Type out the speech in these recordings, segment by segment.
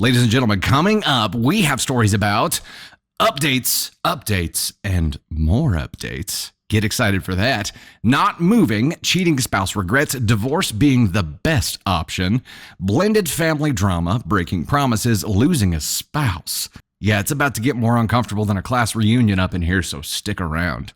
Ladies and gentlemen, coming up, we have stories about updates, and more updates. Get excited for that. Not moving, cheating spouse regrets, divorce being the best option, blended family drama, breaking promises, losing a spouse. Yeah, it's about to get more uncomfortable than a class reunion up in here, so stick around.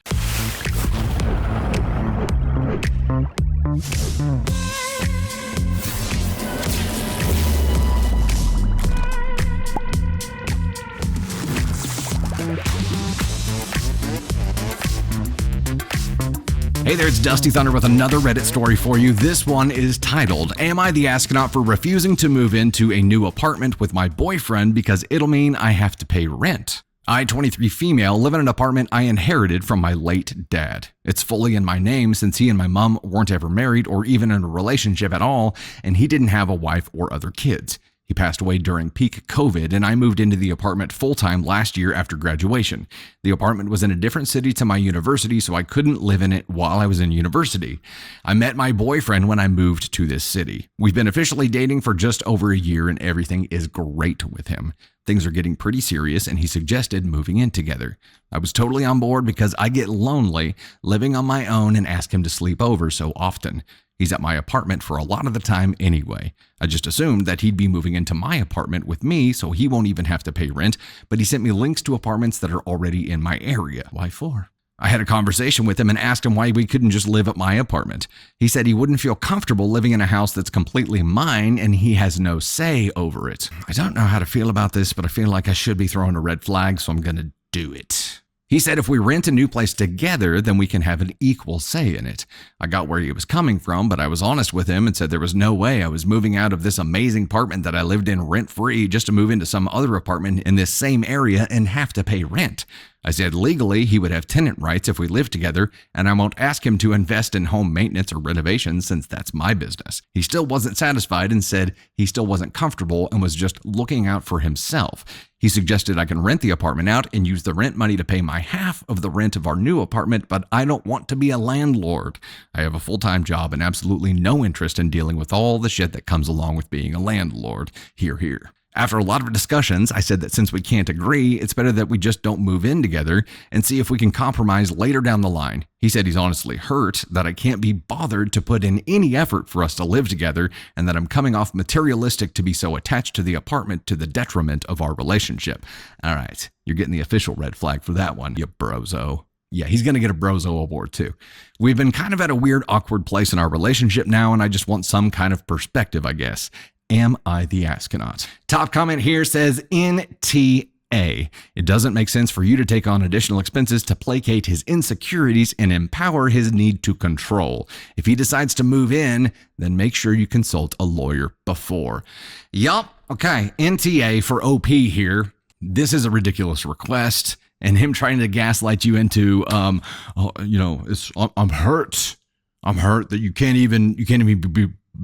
Hey there, it's Dusty Thunder with another Reddit story for you. This one is titled, Am I the Astronaut for Refusing to Move into a New Apartment with My Boyfriend Because It'll Mean I Have to Pay Rent? I, 23 female, live in an apartment I inherited from my late dad. It's fully in my name since he and my mom weren't ever married or even in a relationship at all, and he didn't have a wife or other kids. He passed away during peak COVID, and I moved into the apartment full-time last year after graduation. The apartment was in a different city to my university, so I couldn't live in it while I was in university. I met my boyfriend when I moved to this city. We've been officially dating for just over a year, and everything is great with him. Things are getting pretty serious, and he suggested moving in together. I was totally on board because I get lonely living on my own and ask him to sleep over so often. He's at my apartment for a lot of the time anyway. I just assumed that he'd be moving into my apartment with me so he won't even have to pay rent, but he sent me links to apartments that are already in my area. Why for? I had a conversation with him and asked him why we couldn't just live at my apartment. He said he wouldn't feel comfortable living in a house that's completely mine and he has no say over it. I don't know how to feel about this, but I feel like I should be throwing a red flag, so I'm gonna do it. He said if we rent a new place together, then we can have an equal say in it. I got where he was coming from, but I was honest with him and said there was no way I was moving out of this amazing apartment that I lived in rent-free just to move into some other apartment in this same area and have to pay rent. I said legally he would have tenant rights if we lived together, and I won't ask him to invest in home maintenance or renovations since that's my business. He still wasn't satisfied and said he still wasn't comfortable and was just looking out for himself. He suggested I can rent the apartment out and use the rent money to pay my half of the rent of our new apartment, but I don't want to be a landlord. I have a full-time job and absolutely no interest in dealing with all the shit that comes along with being a landlord. Hear, hear. After a lot of discussions, I said that since we can't agree, it's better that we just don't move in together and see if we can compromise later down the line. He said he's honestly hurt that I can't be bothered to put in any effort for us to live together and that I'm coming off materialistic to be so attached to the apartment to the detriment of our relationship. All right, you're getting the official red flag for that one, you brozo. Yeah, he's going to get a Brozo award too. We've been kind of at a weird, awkward place in our relationship now, and I just want some kind of perspective, I guess. Am I the astronaut? Top comment here says NTA. It doesn't make sense for you to take on additional expenses to placate his insecurities and empower his need to control. If he decides to move in, then make sure you consult a lawyer before. Yup. Okay. NTA for OP here. This is a ridiculous request. And him trying to gaslight you into, I'm hurt. I'm hurt that you can't even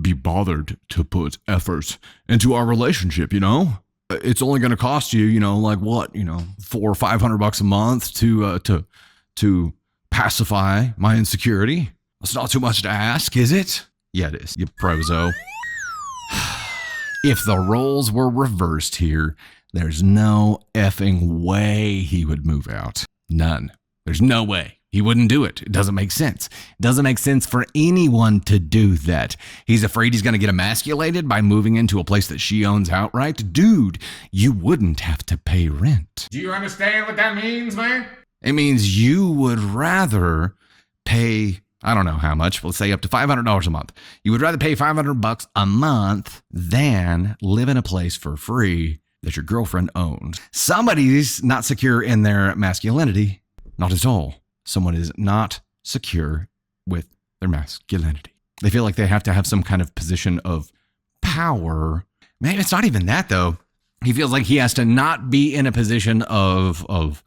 be bothered to put effort into our relationship, you know? It's only going to cost you, like what, $400 or $500 a month to pacify my insecurity. That's not too much to ask, is it? Yeah, it is. You prozo. If the roles were reversed here, there's no effing way he would move out. None. There's no way. He wouldn't do it. It doesn't make sense. It doesn't make sense for anyone to do that. He's afraid he's going to get emasculated by moving into a place that she owns outright. Dude, you wouldn't have to pay rent. Do you understand what that means, man? It means you would rather pay, I don't know how much, let's say up to $500 a month. You would rather pay $500 a month than live in a place for free that your girlfriend owns. Somebody's not secure in their masculinity. Not at all. Someone is not secure with their masculinity. They feel like they have to have some kind of position of power. Maybe it's not even that though. He feels like he has to not be in a position of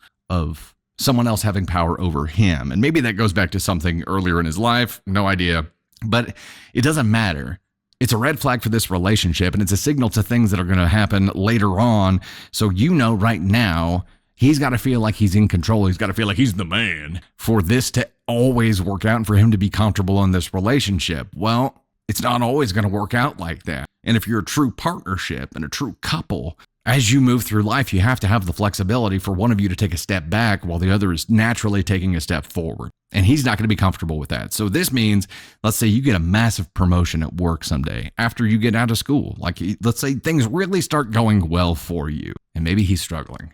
someone else having power over him. And maybe that goes back to something earlier in his life. No idea. But it doesn't matter. It's a red flag for this relationship, and it's a signal to things that are going to happen later on. So right now, he's got to feel like he's in control. He's got to feel like he's the man for this to always work out and for him to be comfortable in this relationship. Well, It's not always going to work out like that. And if you're a true partnership and a true couple, as you move through life, you have to have the flexibility for one of you to take a step back while the other is naturally taking a step forward. And he's not going to be comfortable with that. So this means, let's say you get a massive promotion at work someday after you get out of school. Like, let's say things really start going well for you, and maybe he's struggling.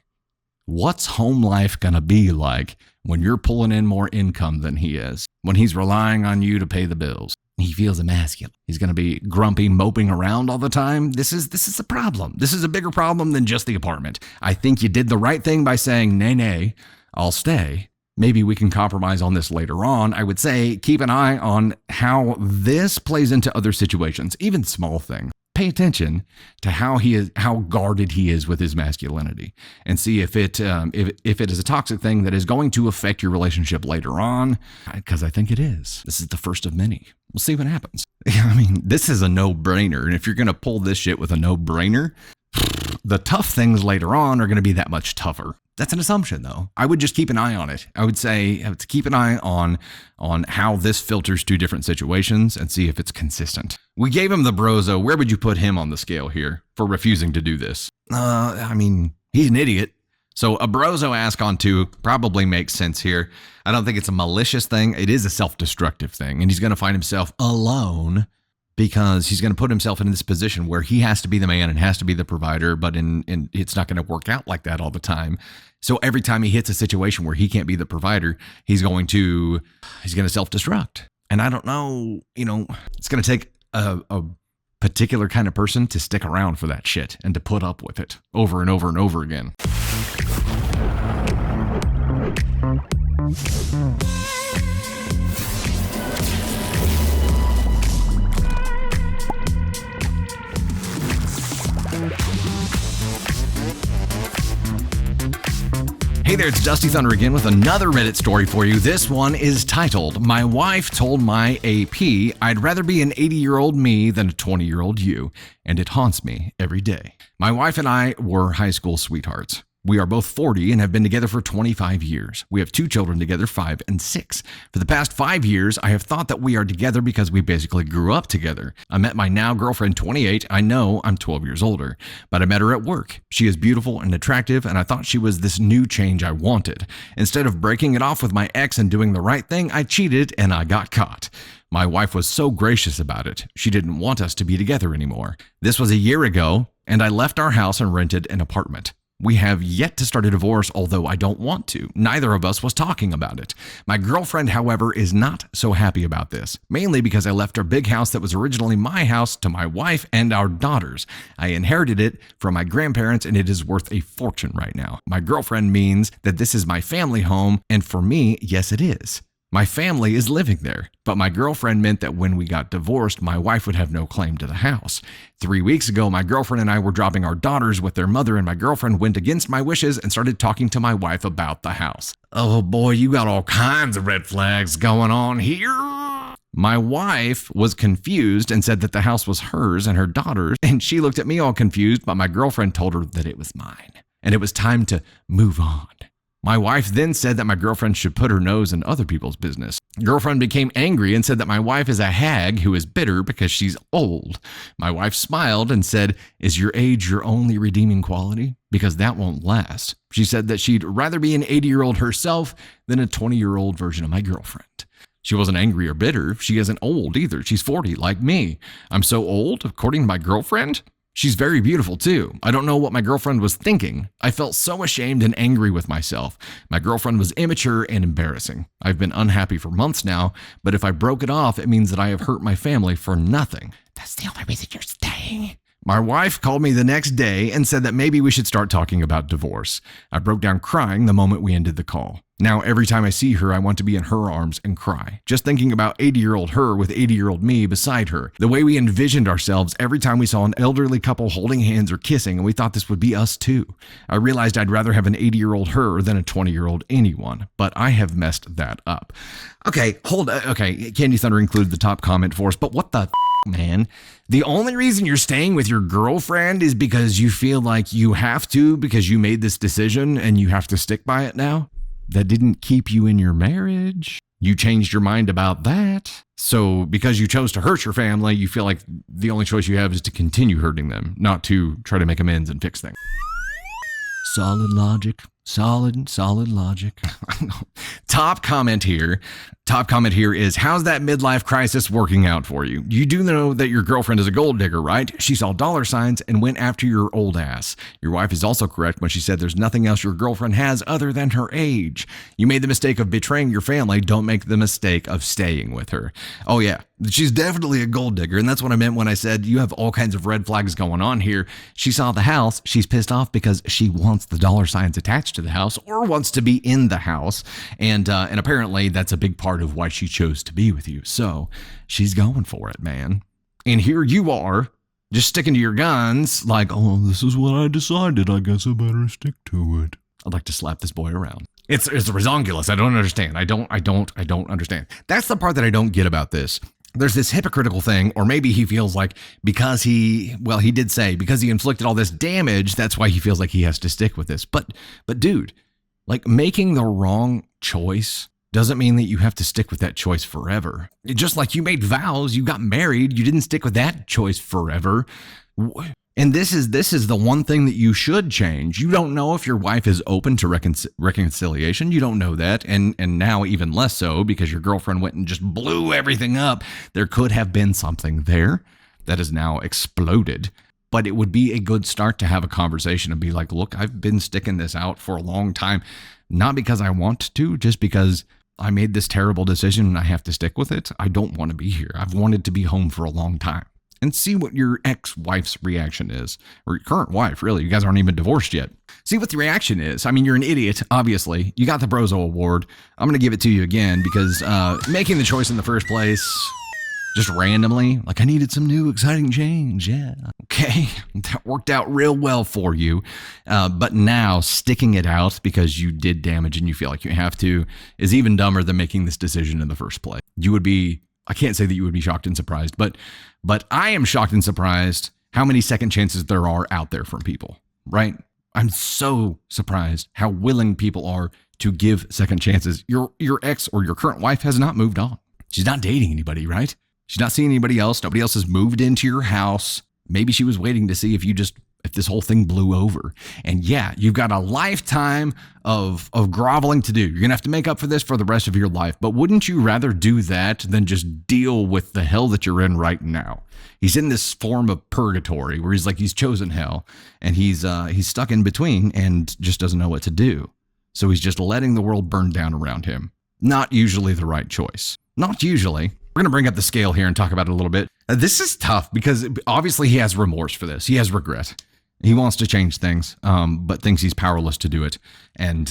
What's home life going to be like when you're pulling in more income than he is, when he's relying on you to pay the bills? He feels emasculate. He's going to be grumpy, moping around all the time. This is a problem. This is a bigger problem than just the apartment. I think you did the right thing by saying, nay, I'll stay. Maybe we can compromise on this later on. I would say keep an eye on how this plays into other situations, even small things. Pay attention to how guarded he is with his masculinity, and see if it is a toxic thing that is going to affect your relationship later on. Because I think it is. This is the first of many. We'll see what happens. I mean, this is a no-brainer, and if you're going to pull this shit with a no-brainer, the tough things later on are going to be that much tougher. That's an assumption, though. I would just keep an eye on it. I would say to keep an eye on how this filters to different situations and see if it's consistent. We gave him the brozo. Where would you put him on the scale here for refusing to do this? I mean, he's an idiot. So a brozo ask on 2 probably makes sense here. I don't think it's a malicious thing. It is a self-destructive thing, and he's going to find himself alone because he's going to put himself in this position where he has to be the man and has to be the provider, but it's not going to work out like that all the time. So every time he hits a situation where he can't be the provider, he's going to self-destruct. And I don't know, it's going to take a particular kind of person to stick around for that shit and to put up with it over and over and over again. Hey there, it's Dusty Thunder again with another Reddit story for you. This one is titled, "My wife told my AP I'd rather be an 80-year-old me than a 20-year-old you, and it haunts me every day." My wife and I were high school sweethearts. We are both 40 and have been together for 25 years. We have 2 children together, 5 and 6. For the past 5 years, I have thought that we are together because we basically grew up together. I met my now girlfriend 28. I know I'm 12 years older, but I met her at work. She is beautiful and attractive, and I thought she was this new change I wanted. Instead of breaking it off with my ex and doing the right thing, I cheated and I got caught. My wife was so gracious about it. She didn't want us to be together anymore. This was a year ago, and I left our house and rented an apartment. We have yet to start a divorce, although I don't want to. Neither of us was talking about it. My girlfriend, however, is not so happy about this, mainly because I left our big house that was originally my house to my wife and our daughters. I inherited it from my grandparents, and it is worth a fortune right now. My girlfriend means that this is my family home, and for me, yes, it is. My family is living there, but my girlfriend meant that when we got divorced, my wife would have no claim to the house. 3 weeks ago, my girlfriend and I were dropping our daughters with their mother, and my girlfriend went against my wishes and started talking to my wife about the house. Oh boy, you got all kinds of red flags going on here. My wife was confused and said that the house was hers and her daughter's, and she looked at me all confused, but my girlfriend told her that it was mine, and it was time to move on. My wife then said that my girlfriend should put her nose in other people's business. Girlfriend became angry and said that my wife is a hag who is bitter because she's old. My wife smiled and said, "Is your age your only redeeming quality? Because that won't last." She said that she'd rather be an 80-year-old herself than a 20-year-old version of my girlfriend. She wasn't angry or bitter. She isn't old either. She's 40 like me. I'm so old, according to my girlfriend. She's very beautiful too. I don't know what my girlfriend was thinking. I felt so ashamed and angry with myself. My girlfriend was immature and embarrassing. I've been unhappy for months now, but if I broke it off, it means that I have hurt my family for nothing. That's the only reason you're staying. My wife called me the next day and said that maybe we should start talking about divorce. I broke down crying the moment we ended the call. Now, every time I see her, I want to be in her arms and cry. Just thinking about 80-year-old her with 80-year-old me beside her. The way we envisioned ourselves every time we saw an elderly couple holding hands or kissing, and we thought this would be us too. I realized I'd rather have an 80-year-old her than a 20-year-old anyone, but I have messed that up. Okay, Candy Thunder included the top comment for us, but what the man? The only reason you're staying with your girlfriend is because you feel like you have to because you made this decision and you have to stick by it now? That didn't keep you in your marriage. You changed your mind about that. So because you chose to hurt your family, you feel like the only choice you have is to continue hurting them, not to try to make amends and fix things. Solid logic. Solid logic. Top comment here is, how's that midlife crisis working out for you? You do know that your girlfriend is a gold digger, right? She saw dollar signs and went after your old ass. Your wife is also correct when she said there's nothing else your girlfriend has other than her age. You made the mistake of betraying your family. Don't make the mistake of staying with her. Oh yeah, she's definitely a gold digger. And that's what I meant when I said you have all kinds of red flags going on here. She saw the house. She's pissed off because she wants the dollar signs attached to the house or wants to be in the house. And apparently that's a big part of why she chose to be with you. So she's going for it, man. And here you are just sticking to your guns like, oh, this is what I decided. I guess I better stick to it. I'd like to slap this boy around. It's rezongulous. I don't understand. I don't understand. That's the part that I don't get about this. There's this hypocritical thing, or maybe he feels like because he did say because he inflicted all this damage, that's why he feels like he has to stick with this. But dude, like, making the wrong choice doesn't mean that you have to stick with that choice forever. Just like you made vows, you got married, you didn't stick with that choice forever. And this is the one thing that you should change. You don't know if your wife is open to reconciliation. You don't know that. And now even less so because your girlfriend went and just blew everything up. There could have been something there that has now exploded. But it would be a good start to have a conversation and be like, look, I've been sticking this out for a long time, not because I want to, just because I made this terrible decision and I have to stick with it. I don't want to be here. I've wanted to be home for a long time. And see what your ex-wife's reaction is, or your current wife, really. You guys aren't even divorced yet. See what the reaction is. I mean, you're an idiot, obviously. You got the Brozo Award. I'm going to give it to you again because making the choice in the first place, just randomly, like I needed some new exciting change. Yeah. Okay. That worked out real well for you. But now sticking it out because you did damage and you feel like you have to is even dumber than making this decision in the first place. I can't say that you would be shocked and surprised, but I am shocked and surprised how many second chances there are out there from people, right? I'm so surprised how willing people are to give second chances. Your ex or your current wife has not moved on. She's not dating anybody, right? She's not seeing anybody else. Nobody else has moved into your house. Maybe she was waiting to see if this whole thing blew over. And yeah, you've got a lifetime of groveling to do. You're going to have to make up for this for the rest of your life. But wouldn't you rather do that than just deal with the hell that you're in right now? He's in this form of purgatory where he's chosen hell and he's stuck in between and just doesn't know what to do. So he's just letting the world burn down around him. Not usually the right choice. Not usually. We're going to bring up the scale here and talk about it a little bit. This is tough because obviously he has remorse for this. He has regret. He wants to change things, but thinks he's powerless to do it. And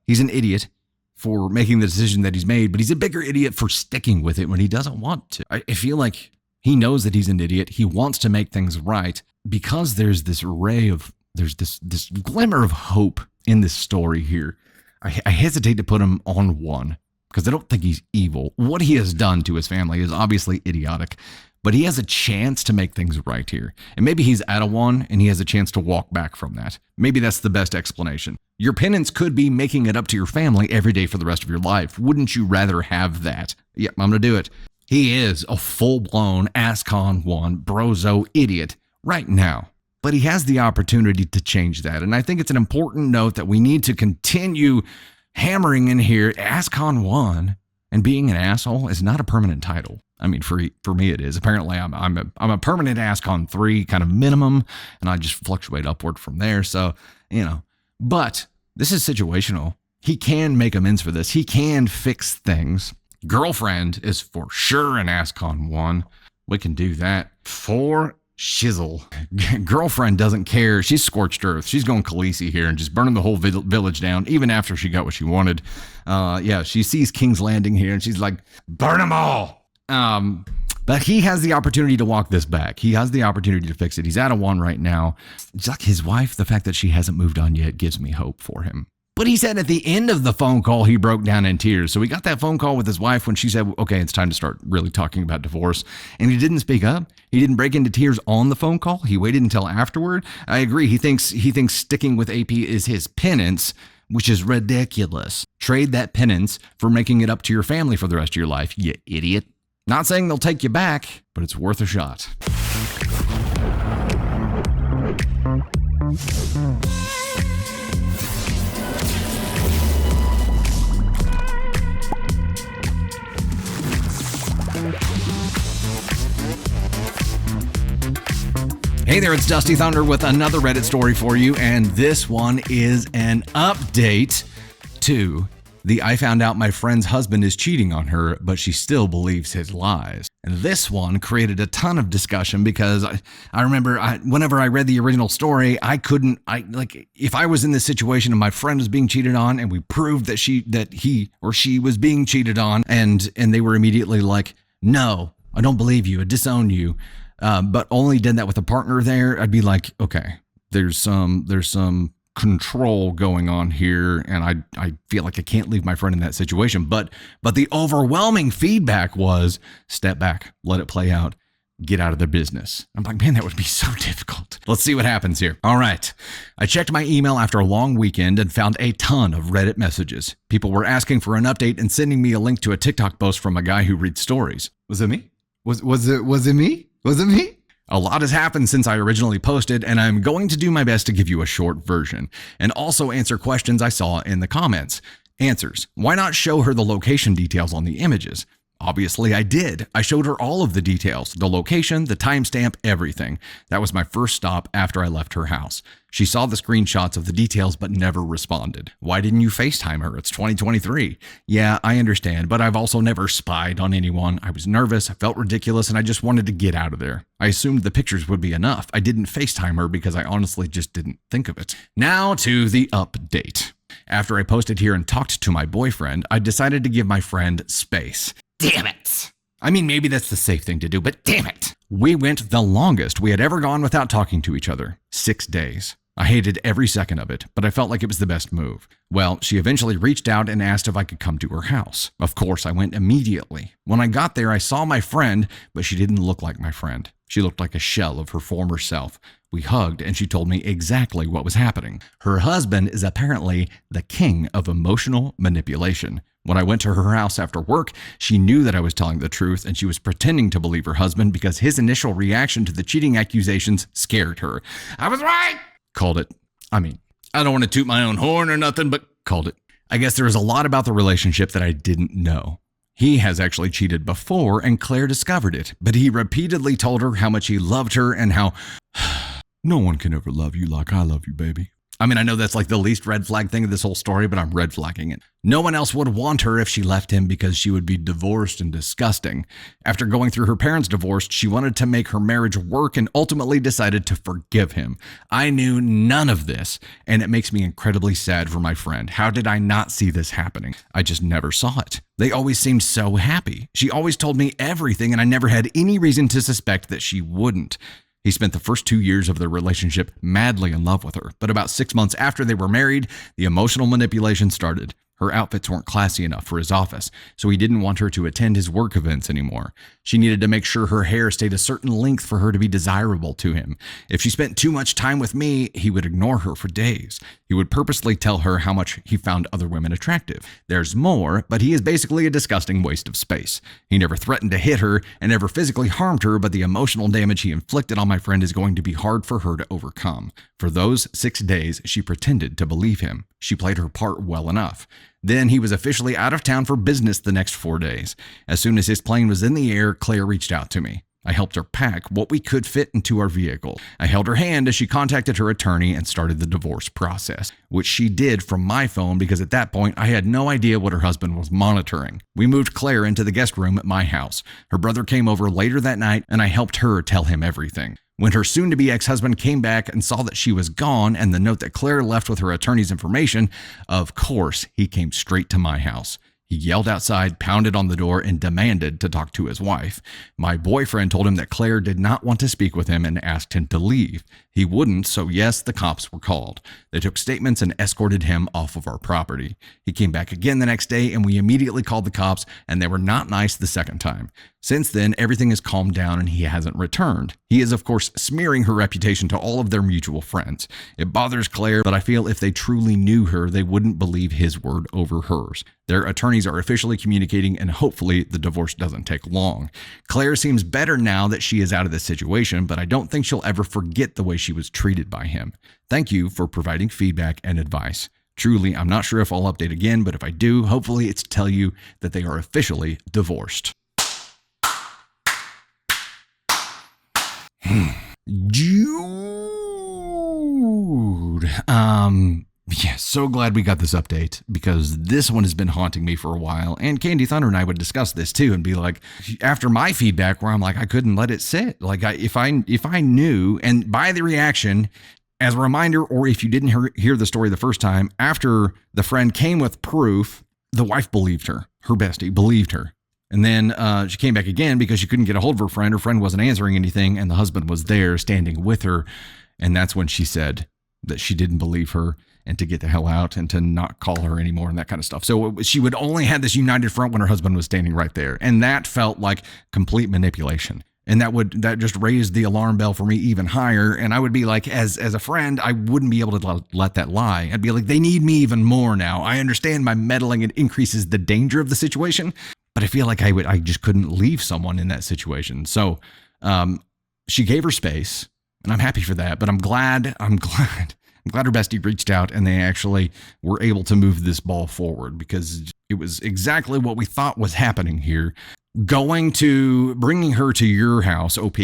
he's an idiot for making the decision that he's made, but he's a bigger idiot for sticking with it when he doesn't want to. I feel like he knows that he's an idiot. He wants to make things right because there's this glimmer of hope in this story here. I hesitate to put him on one because I don't think he's evil. What he has done to his family is obviously idiotic. But he has a chance to make things right here. And maybe he's at a 1 and he has a chance to walk back from that. Maybe that's the best explanation. Your penance could be making it up to your family every day for the rest of your life. Wouldn't you rather have that? Yep, I'm going to do it. He is a full-blown ASCON 1 brozo idiot right now. But he has the opportunity to change that. And I think it's an important note that we need to continue hammering in here. ASCON 1 and being an asshole is not a permanent title. I mean, for me it is. Apparently, I'm a permanent ASCON 3 kind of minimum, and I just fluctuate upward from there. So, but this is situational. He can make amends for this. He can fix things. Girlfriend is for sure an ASCON 1. We can do that for shizzle. Girlfriend doesn't care. She's scorched earth. She's going Khaleesi here and just burning the whole village down, even after she got what she wanted. She sees King's Landing here, and she's like, burn them all. But he has the opportunity to walk this back. He has the opportunity to fix it. He's at a 1 right now. It's like his wife, the fact that she hasn't moved on yet gives me hope for him. But he said at the end of the phone call, he broke down in tears. So we got that phone call with his wife when she said, okay, it's time to start really talking about divorce. And he didn't speak up. He didn't break into tears on the phone call. He waited until afterward. I agree. He thinks sticking with AP is his penance, which is ridiculous. Trade that penance for making it up to your family for the rest of your life, you idiot. Not saying they'll take you back, but it's worth a shot. Hey there, it's Dusty Thunder with another Reddit story for you, and this one is an update to the I found out my friend's husband is cheating on her, but she still believes his lies. And this one created a ton of discussion because I remember whenever I read the original story, if I was in this situation and my friend was being cheated on and we proved that he or she was being cheated on and they were immediately like, no, I don't believe you, I disown you. But only did that with a partner there, I'd be like, okay, there's some control going on here, and I feel like I can't leave my friend in that situation. But the overwhelming feedback was, step back, let it play out, get out of their business. I'm like, man, that would be so difficult. Let's see what happens here. All right. I checked my email after a long weekend and found a ton of Reddit messages. People were asking for an update and sending me a link to a TikTok post from a guy who reads stories. Was it me? Was it me? Was it me? A lot has happened since I originally posted, and I'm going to do my best to give you a short version and also answer questions I saw in the comments. Answers. Why not show her the location details on the images? Obviously, I did. I showed her all of the details, the location, the timestamp, everything. That was my first stop after I left her house. She saw the screenshots of the details but never responded. Why didn't you FaceTime her? It's 2023. Yeah, I understand, but I've also never spied on anyone. I was nervous, I felt ridiculous, and I just wanted to get out of there. I assumed the pictures would be enough. I didn't FaceTime her because I honestly just didn't think of it. Now to the update. After I posted here and talked to my boyfriend, I decided to give my friend space. Damn it. I mean, maybe that's the safe thing to do, but damn it. We went the longest we had ever gone without talking to each other. 6 days. I hated every second of it, but I felt like it was the best move. Well, she eventually reached out and asked if I could come to her house. Of course, I went immediately. When I got there, I saw my friend, but she didn't look like my friend. She looked like a shell of her former self. We hugged, and she told me exactly what was happening. Her husband is apparently the king of emotional manipulation. When I went to her house after work, she knew that I was telling the truth, and she was pretending to believe her husband because his initial reaction to the cheating accusations scared her. I was right! Called it. I mean, I don't want to toot my own horn or nothing, but called it. I guess there was a lot about the relationship that I didn't know. He has actually cheated before, and Claire discovered it, but he repeatedly told her how much he loved her and how no one can ever love you like I love you, baby. I mean, I know that's like the least red flag thing of this whole story, but I'm red flagging it. No one else would want her if she left him because she would be divorced and disgusting. After going through her parents' divorce, she wanted to make her marriage work and ultimately decided to forgive him. I knew none of this, and it makes me incredibly sad for my friend. How did I not see this happening? I just never saw it. They always seemed so happy. She always told me everything, and I never had any reason to suspect that she wouldn't. He spent the first 2 years of their relationship madly in love with her, but about 6 months after they were married, the emotional manipulation started. Her outfits weren't classy enough for his office, so he didn't want her to attend his work events anymore. She needed to make sure her hair stayed a certain length for her to be desirable to him. If she spent too much time with me, he would ignore her for days. He would purposely tell her how much he found other women attractive. There's more, but he is basically a disgusting waste of space. He never threatened to hit her and never physically harmed her, but the emotional damage he inflicted on my friend is going to be hard for her to overcome. For those 6 days, she pretended to believe him. She played her part well enough. Then he was officially out of town for business the next 4 days. As soon as his plane was in the air, Claire reached out to me. I helped her pack what we could fit into our vehicle. I held her hand as she contacted her attorney and started the divorce process, which she did from my phone because at that point I had no idea what her husband was monitoring. We moved Claire into the guest room at my house. Her brother came over later that night and I helped her tell him everything. When her soon-to-be ex-husband came back and saw that she was gone and the note that Claire left with her attorney's information, of course, he came straight to my house. He yelled outside, pounded on the door, and demanded to talk to his wife. My boyfriend told him that Claire did not want to speak with him and asked him to leave. He wouldn't, so yes, the cops were called. They took statements and escorted him off of our property. He came back again the next day, and we immediately called the cops, and they were not nice the second time. Since then, everything has calmed down and he hasn't returned. He is, of course, smearing her reputation to all of their mutual friends. It bothers Claire, but I feel if they truly knew her, they wouldn't believe his word over hers. Their attorneys are officially communicating, and hopefully the divorce doesn't take long. Claire seems better now that she is out of this situation, but I don't think she'll ever forget the way she was treated by him. Thank you for providing feedback and advice. Truly, I'm not sure if I'll update again, but if I do, hopefully it's to tell you that they are officially divorced. Dude. Yeah, so glad we got this update because this one has been haunting me for a while. And Candy Thunder and I would discuss this too and be like, after my feedback where I'm like, I couldn't let it sit. Like if I knew, and by the reaction, as a reminder, or if you didn't hear the story the first time, after the friend came with proof, the wife believed her. Her bestie believed her. And then she came back again because she couldn't get a hold of her friend. Her friend wasn't answering anything, and the husband was there standing with her. And that's when she said that she didn't believe her and to get the hell out and to not call her anymore and that kind of stuff. So she would only have this united front when her husband was standing right there. And that felt like complete manipulation. And that just raised the alarm bell for me even higher. And I would be like, as a friend, I wouldn't be able to let that lie. I'd be like, they need me even more now. I understand my meddling, it increases the danger of the situation. But I feel like I just couldn't leave someone in that situation. So she gave her space, and I'm happy for that. But I'm glad her bestie reached out and they actually were able to move this ball forward because it was exactly what we thought was happening here. Bringing her to your house, OP.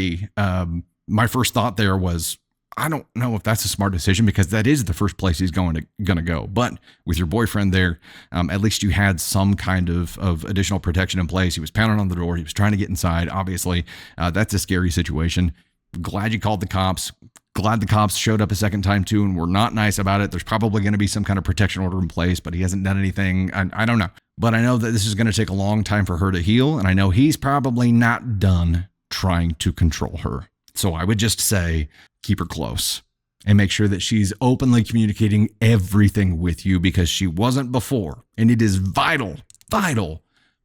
My first thought there was, I don't know if that's a smart decision because that is the first place he's going to go. But with your boyfriend there, at least you had some kind of additional protection in place. He was pounding on the door. He was trying to get inside. Obviously, that's a scary situation. Glad you called the cops. Glad the cops showed up a second time too and were not nice about it. There's probably going to be some kind of protection order in place, but he hasn't done anything. I don't know. But I know that this is going to take a long time for her to heal. And I know he's probably not done trying to control her. So I would just say, keep her close and make sure that she's openly communicating everything with you because she wasn't before. And it is vital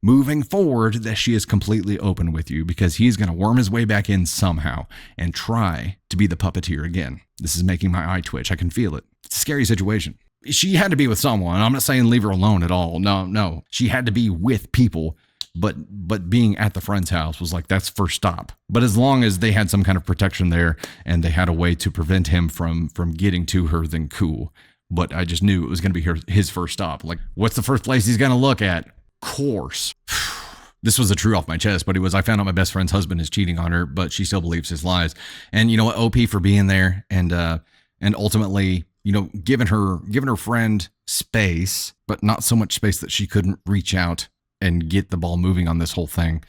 moving forward that she is completely open with you because he's going to worm his way back in somehow and try to be the puppeteer again. This is making my eye twitch. I can feel it. It's a scary situation. She had to be with someone. I'm not saying leave her alone at all. No. She had to be with people. But being at the friend's house was like, that's first stop. But as long as they had some kind of protection there and they had a way to prevent him from getting to her, then cool. But I just knew it was going to be his first stop. Like, what's the first place he's going to look at? Course. This was a true off my chest, but I found out my best friend's husband is cheating on her, but she still believes his lies. And you know what, OP for being there and ultimately, you know, giving her friend space, but not so much space that she couldn't reach out and get the ball moving on this whole thing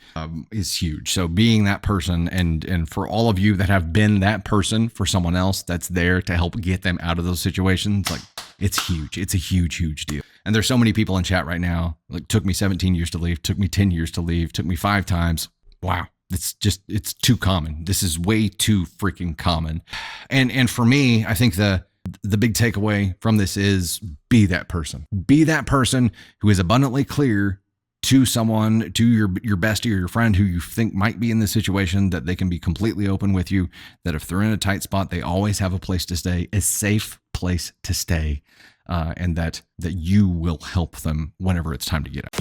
is huge. So being that person and for all of you that have been that person for someone else that's there to help get them out of those situations, like it's huge. It's a huge, huge deal. And there's so many people in chat right now. Like, took me 17 years to leave, took me 10 years to leave, took me 5 times. Wow. It's too common. This is way too freaking common. And for me, I think the big takeaway from this is be that person. Be that person who is abundantly clear to someone, to your bestie or your friend who you think might be in this situation, that they can be completely open with you, that if they're in a tight spot, they always have a place to stay, a safe place to stay, and that you will help them whenever it's time to get out.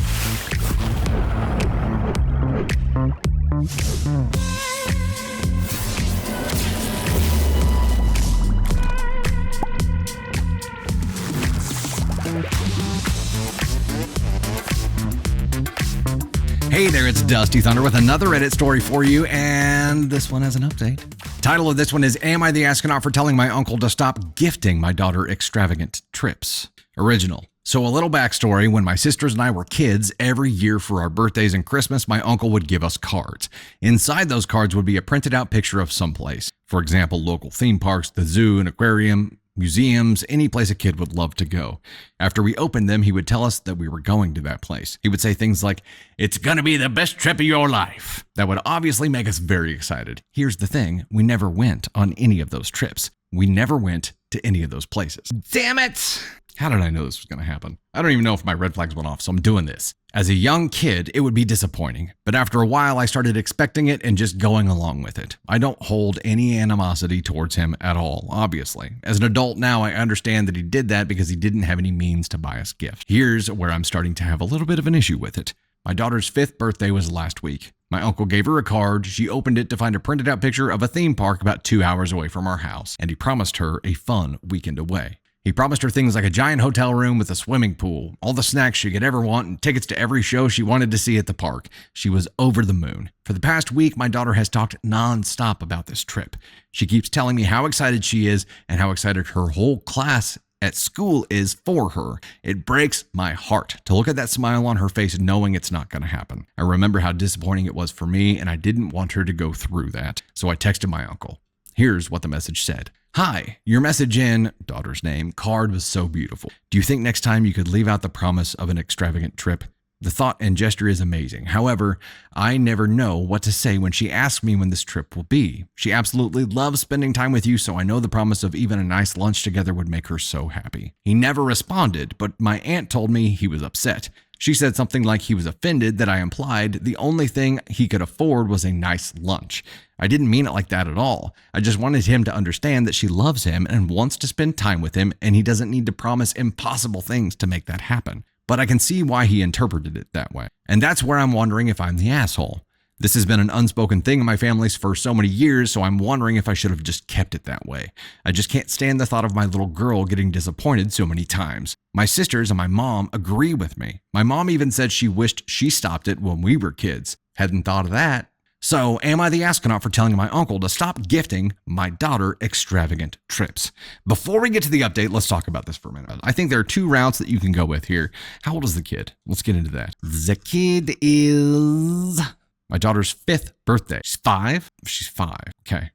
Hey there, it's Dusty Thunder with another Reddit story for you, and this one has an update. Title of this one is, Am I the Astronaut for Telling My Uncle to Stop Gifting My Daughter Extravagant Trips? Original. So a little backstory, when my sisters and I were kids, every year for our birthdays and Christmas, my uncle would give us cards. Inside those cards would be a printed out picture of someplace. For example, local theme parks, the zoo, an aquarium, museums, any place a kid would love to go. After we opened them, he would tell us that we were going to that place. He would say things like, "It's gonna be the best trip of your life." That would obviously make us very excited. Here's the thing, we never went on any of those trips. We never went to any of those places. Damn it! How did I know this was going to happen? I don't even know if my red flags went off, so I'm doing this. As a young kid, it would be disappointing, but after a while, I started expecting it and just going along with it. I don't hold any animosity towards him at all, obviously. As an adult now, I understand that he did that because he didn't have any means to buy us gifts. Here's where I'm starting to have a little bit of an issue with it. My daughter's 5th birthday was last week. My uncle gave her a card. She opened it to find a printed out picture of a theme park about 2 hours away from our house, and he promised her a fun weekend away. He promised her things like a giant hotel room with a swimming pool, all the snacks she could ever want, and tickets to every show she wanted to see at the park. She was over the moon. For the past week, my daughter has talked nonstop about this trip. She keeps telling me how excited she is and how excited her whole class at school is for her. It breaks my heart to look at that smile on her face knowing it's not going to happen. I remember how disappointing it was for me, and I didn't want her to go through that. So I texted my uncle. Here's what the message said. Hi, your message in, daughter's name, card was so beautiful. Do you think next time you could leave out the promise of an extravagant trip? The thought and gesture is amazing. However, I never know what to say when she asks me when this trip will be. She absolutely loves spending time with you, so I know the promise of even a nice lunch together would make her so happy. He never responded, but my aunt told me he was upset. She said something like he was offended that I implied the only thing he could afford was a nice lunch. I didn't mean it like that at all. I just wanted him to understand that she loves him and wants to spend time with him, and he doesn't need to promise impossible things to make that happen. But I can see why he interpreted it that way. And that's where I'm wondering if I'm the asshole. This has been an unspoken thing in my family's for so many years, so I'm wondering if I should have just kept it that way. I just can't stand the thought of my little girl getting disappointed so many times. My sisters and my mom agree with me. My mom even said she wished she stopped it when we were kids. Hadn't thought of that. So, am I the astronaut for telling my uncle to stop gifting my daughter extravagant trips? Before we get to the update, let's talk about this for a minute. I think there are 2 routes that you can go with here. How old is the kid? Let's get into that. The kid is my daughter's 5th birthday. She's 5? She's 5. Okay.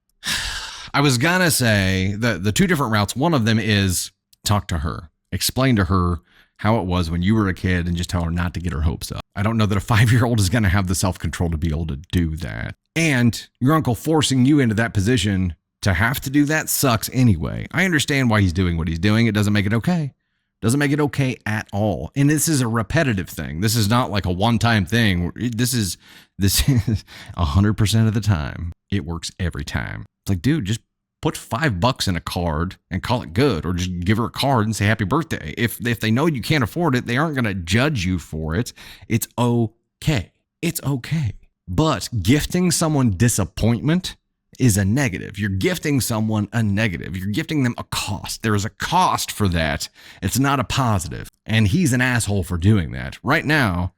I was gonna say the 2 different routes. One of them is talk to her. Explain to her how it was when you were a kid and just tell her not to get her hopes up. I don't know that a 5-year-old is going to have the self-control to be able to do that. And your uncle forcing you into that position to have to do that sucks anyway. I understand why he's doing what he's doing. It doesn't make it okay. Doesn't make it okay at all. And this is a repetitive thing. This is not like a one-time thing. This is 100% of the time. It works every time. It's like, dude, just put $5 in a card and call it good, or just give her a card and say happy birthday. If they know you can't afford it, they aren't going to judge you for it. It's okay. It's okay. But gifting someone disappointment is a negative. You're gifting someone a negative. You're gifting them a cost. There is a cost for that. It's not a positive. And he's an asshole for doing that. Right now,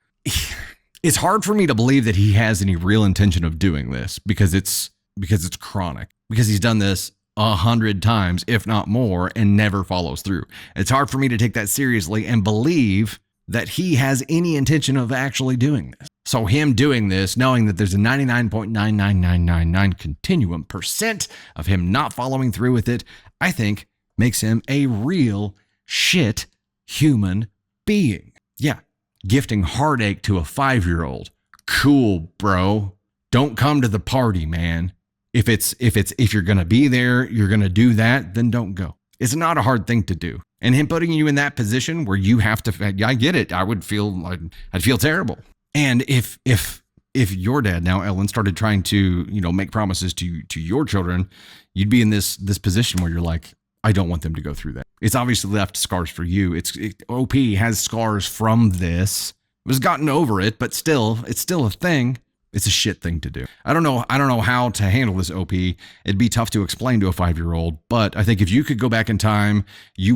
it's hard for me to believe that he has any real intention of doing this because it's chronic. Because he's done this 100 times, if not more, and never follows through. It's hard for me to take that seriously and believe that he has any intention of actually doing this. So him doing this, knowing that there's a 99.99999 continuum percent of him not following through with it, I think makes him a real shit human being. Yeah, gifting heartache to a 5-year-old. Cool, bro. Don't come to the party, man. If you're going to be there, you're going to do that, then don't go. It's not a hard thing to do. And him putting you in that position where you have to, I get it. I'd feel terrible. And if your dad now, Ellen, started trying to, make promises to your children, you'd be in this position where you're like, I don't want them to go through that. It's obviously left scars for you. OP has scars from this. It was gotten over it, but still, it's still a thing. It's a shit thing to do. I don't know how to handle this, OP. It'd be tough to explain to a 5-year-old, but I think if you could go back in time, you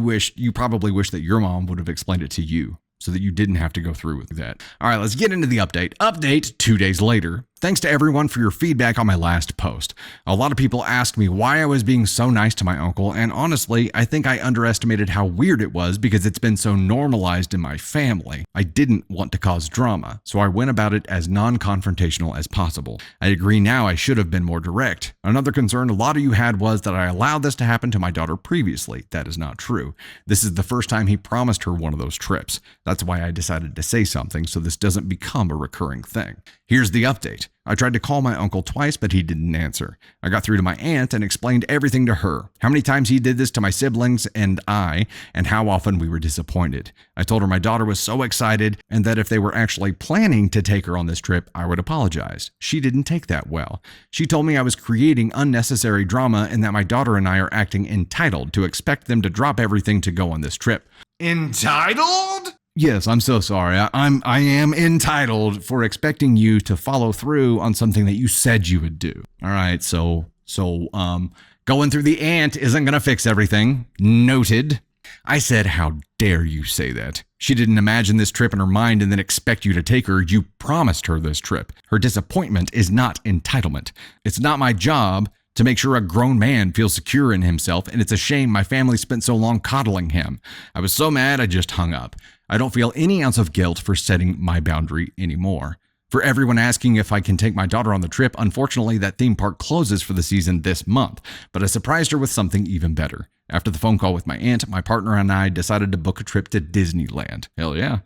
probably wish that your mom would have explained it to you so that you didn't have to go through with that. All right, let's get into the update. Update 2 days later. Thanks to everyone for your feedback on my last post. A lot of people asked me why I was being so nice to my uncle, and honestly, I think I underestimated how weird it was because it's been so normalized in my family. I didn't want to cause drama, so I went about it as non-confrontational as possible. I agree now I should have been more direct. Another concern a lot of you had was that I allowed this to happen to my daughter previously. That is not true. This is the first time he promised her one of those trips. That's why I decided to say something so this doesn't become a recurring thing. Here's the update. I tried to call my uncle twice, but he didn't answer. I got through to my aunt and explained everything to her. How many times he did this to my siblings and I, and how often we were disappointed. I told her my daughter was so excited and that if they were actually planning to take her on this trip, I would apologize. She didn't take that well. She told me I was creating unnecessary drama and that my daughter and I are acting entitled to expect them to drop everything to go on this trip. Entitled? Yes, I'm so sorry. I am entitled for expecting you to follow through on something that you said you would do. All right, so going through the aunt isn't going to fix everything. Noted. I said, how dare you say that? She didn't imagine this trip in her mind and then expect you to take her. You promised her this trip. Her disappointment is not entitlement. It's not my job to make sure a grown man feels secure in himself, and it's a shame my family spent so long coddling him. I was so mad I just hung up. I don't feel any ounce of guilt for setting my boundary anymore. For everyone asking if I can take my daughter on the trip, unfortunately that theme park closes for the season this month, but I surprised her with something even better. After the phone call with my aunt, my partner and I decided to book a trip to Disneyland. Hell yeah.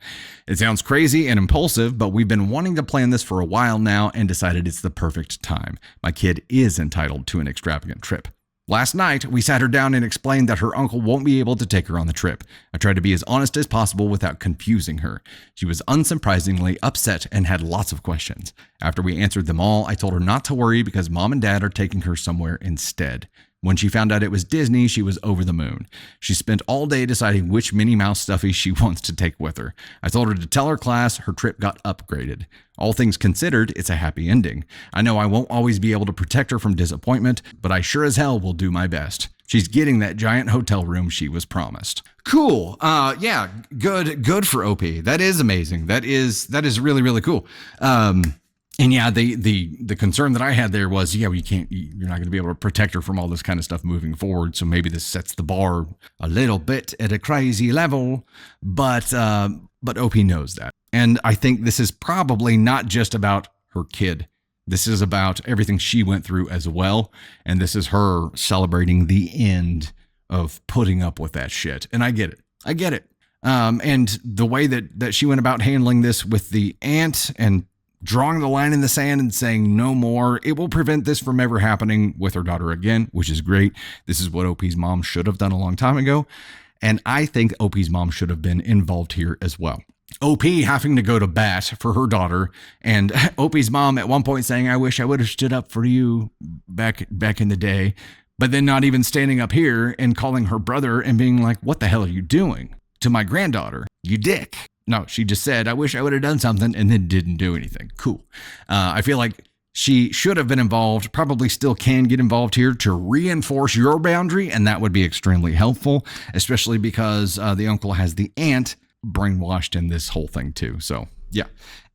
It sounds crazy and impulsive, but we've been wanting to plan this for a while now and decided it's the perfect time. My kid is entitled to an extravagant trip. Last night, we sat her down and explained that her uncle won't be able to take her on the trip. I tried to be as honest as possible without confusing her. She was unsurprisingly upset and had lots of questions. After we answered them all, I told her not to worry because mom and dad are taking her somewhere instead. When she found out it was Disney, she was over the moon. She spent all day deciding which Minnie Mouse stuffy she wants to take with her. I told her to tell her class her trip got upgraded. All things considered, it's a happy ending. I know I won't always be able to protect her from disappointment, but I sure as hell will do my best. She's getting that giant hotel room she was promised. Cool. Yeah, good for OP. That is amazing. That is really, really cool. And yeah, the concern that I had there was, you're not going to be able to protect her from all this kind of stuff moving forward. So maybe this sets the bar a little bit at a crazy level, but OP knows that. And I think this is probably not just about her kid. This is about everything she went through as well. And this is her celebrating the end of putting up with that shit. And I get it. And the way that she went about handling this with the aunt and drawing the line in the sand and saying no more, it will prevent this from ever happening with her daughter again, which is great. This is what OP's mom should have done a long time ago. And I think OP's mom should have been involved here as well. OP having to go to bat for her daughter, and OP's mom at one point saying, I wish I would have stood up for you back in the day, but then not even standing up here and calling her brother and being like, what the hell are you doing to my granddaughter? You dick. No, she just said, I wish I would have done something, and then didn't do anything. Cool. I feel like she should have been involved, probably still can get involved here to reinforce your boundary, and that would be extremely helpful, especially because the uncle has the aunt brainwashed in this whole thing too. So yeah,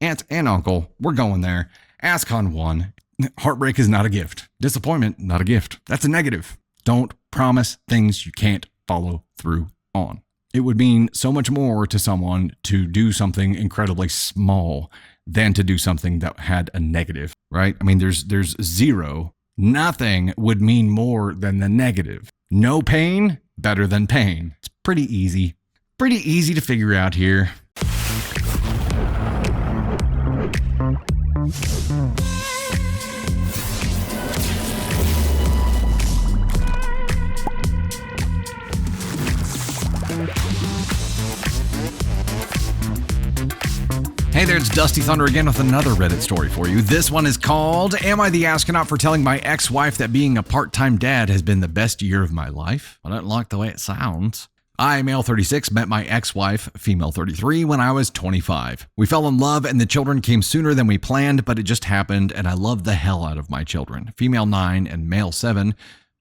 aunt and uncle, we're going there. ASCON 1, heartbreak is not a gift. Disappointment, not a gift. That's a negative. Don't promise things you can't follow through on. It would mean so much more to someone to do something incredibly small than to do something that had a negative, right? I mean, there's zero. Nothing would mean more than the negative. No pain, better than pain. It's pretty easy. Pretty easy to figure out here. Hey there, it's Dusty Thunder again with another Reddit story for you. This one is called, Am I the Astronaut for Telling My Ex-Wife That Being a Part-Time Dad Has Been the Best Year of My Life? I don't like the way it sounds. I, male 36, met my ex-wife, female 33, when I was 25. We fell in love and the children came sooner than we planned, but it just happened and I love the hell out of my children. Female 9 and male 7,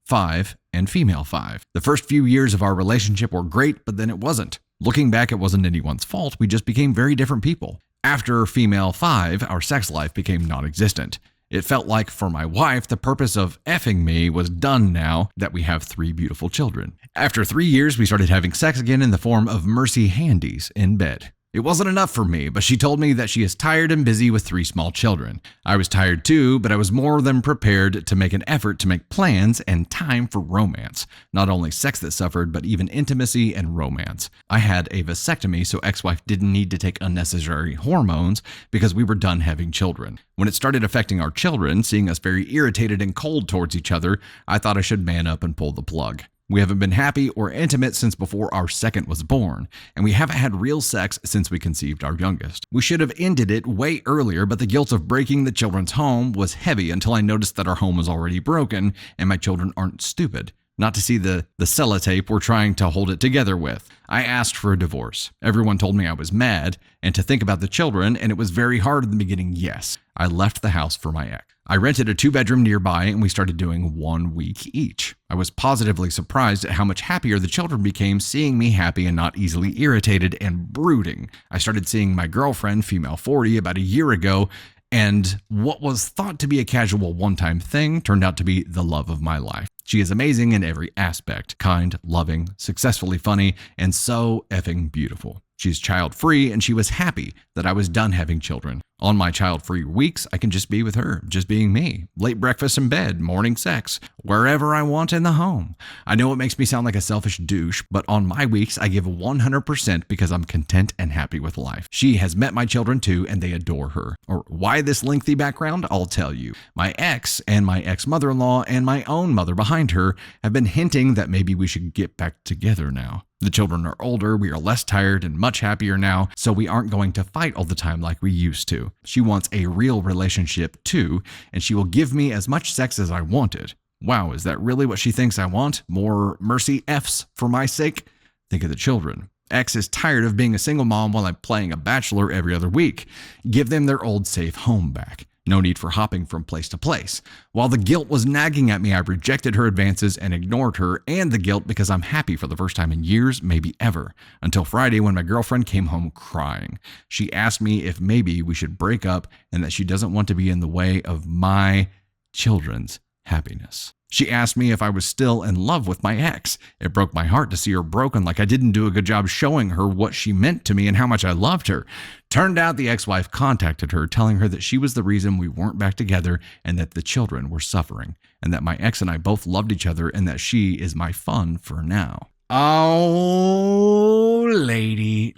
5, and female 5. The first few years of our relationship were great, but then it wasn't. Looking back, it wasn't anyone's fault. We just became very different people. After female 5, our sex life became non-existent. It felt like, for my wife, the purpose of effing me was done now that we have 3 beautiful children. After 3 years, we started having sex again in the form of mercy handies in bed. It wasn't enough for me, but she told me that she is tired and busy with 3 small children. I was tired too, but I was more than prepared to make an effort to make plans and time for romance. Not only sex that suffered, but even intimacy and romance. I had a vasectomy, so ex-wife didn't need to take unnecessary hormones because we were done having children. When it started affecting our children, seeing us very irritated and cold towards each other, I thought I should man up and pull the plug. We haven't been happy or intimate since before our second was born, and we haven't had real sex since we conceived our youngest. We should have ended it way earlier, but the guilt of breaking the children's home was heavy until I noticed that our home was already broken and my children aren't stupid. Not to see the sellotape we're trying to hold it together with. I asked for a divorce. Everyone told me I was mad and to think about the children, and it was very hard in the beginning, yes. I left the house for my ex. I rented a 2-bedroom nearby and we started doing 1 week each. I was positively surprised at how much happier the children became seeing me happy and not easily irritated and brooding. I started seeing my girlfriend, female 40, about a year ago, and what was thought to be a casual one-time thing turned out to be the love of my life. She is amazing in every aspect, kind, loving, successfully funny, and so effing beautiful. She's child-free, and she was happy that I was done having children. On my child-free weeks, I can just be with her, just being me. Late breakfast in bed, morning sex, wherever I want in the home. I know it makes me sound like a selfish douche, but on my weeks, I give 100% because I'm content and happy with life. She has met my children too, and they adore her. Or why this lengthy background? I'll tell you. My ex and my ex-mother-in-law and my own mother behind her have been hinting that maybe we should get back together now. The children are older, we are less tired and much happier now, so we aren't going to fight all the time like we used to. She wants a real relationship too, and she will give me as much sex as I wanted. Wow, is that really what she thinks I want? More mercy F's for my sake? Think of the children. Ex is tired of being a single mom while I'm playing a bachelor every other week. Give them their old safe home back. No need for hopping from place to place. While the guilt was nagging at me, I rejected her advances and ignored her and the guilt because I'm happy for the first time in years, maybe ever. Until Friday when my girlfriend came home crying. She asked me if maybe we should break up and that she doesn't want to be in the way of my children's happiness. She asked me if I was still in love with my ex. It broke my heart to see her broken, like I didn't do a good job showing her what she meant to me and how much I loved her. Turned out the ex-wife contacted her, telling her that she was the reason we weren't back together and that the children were suffering, and that my ex and I both loved each other and that she is my fun for now. Oh, lady.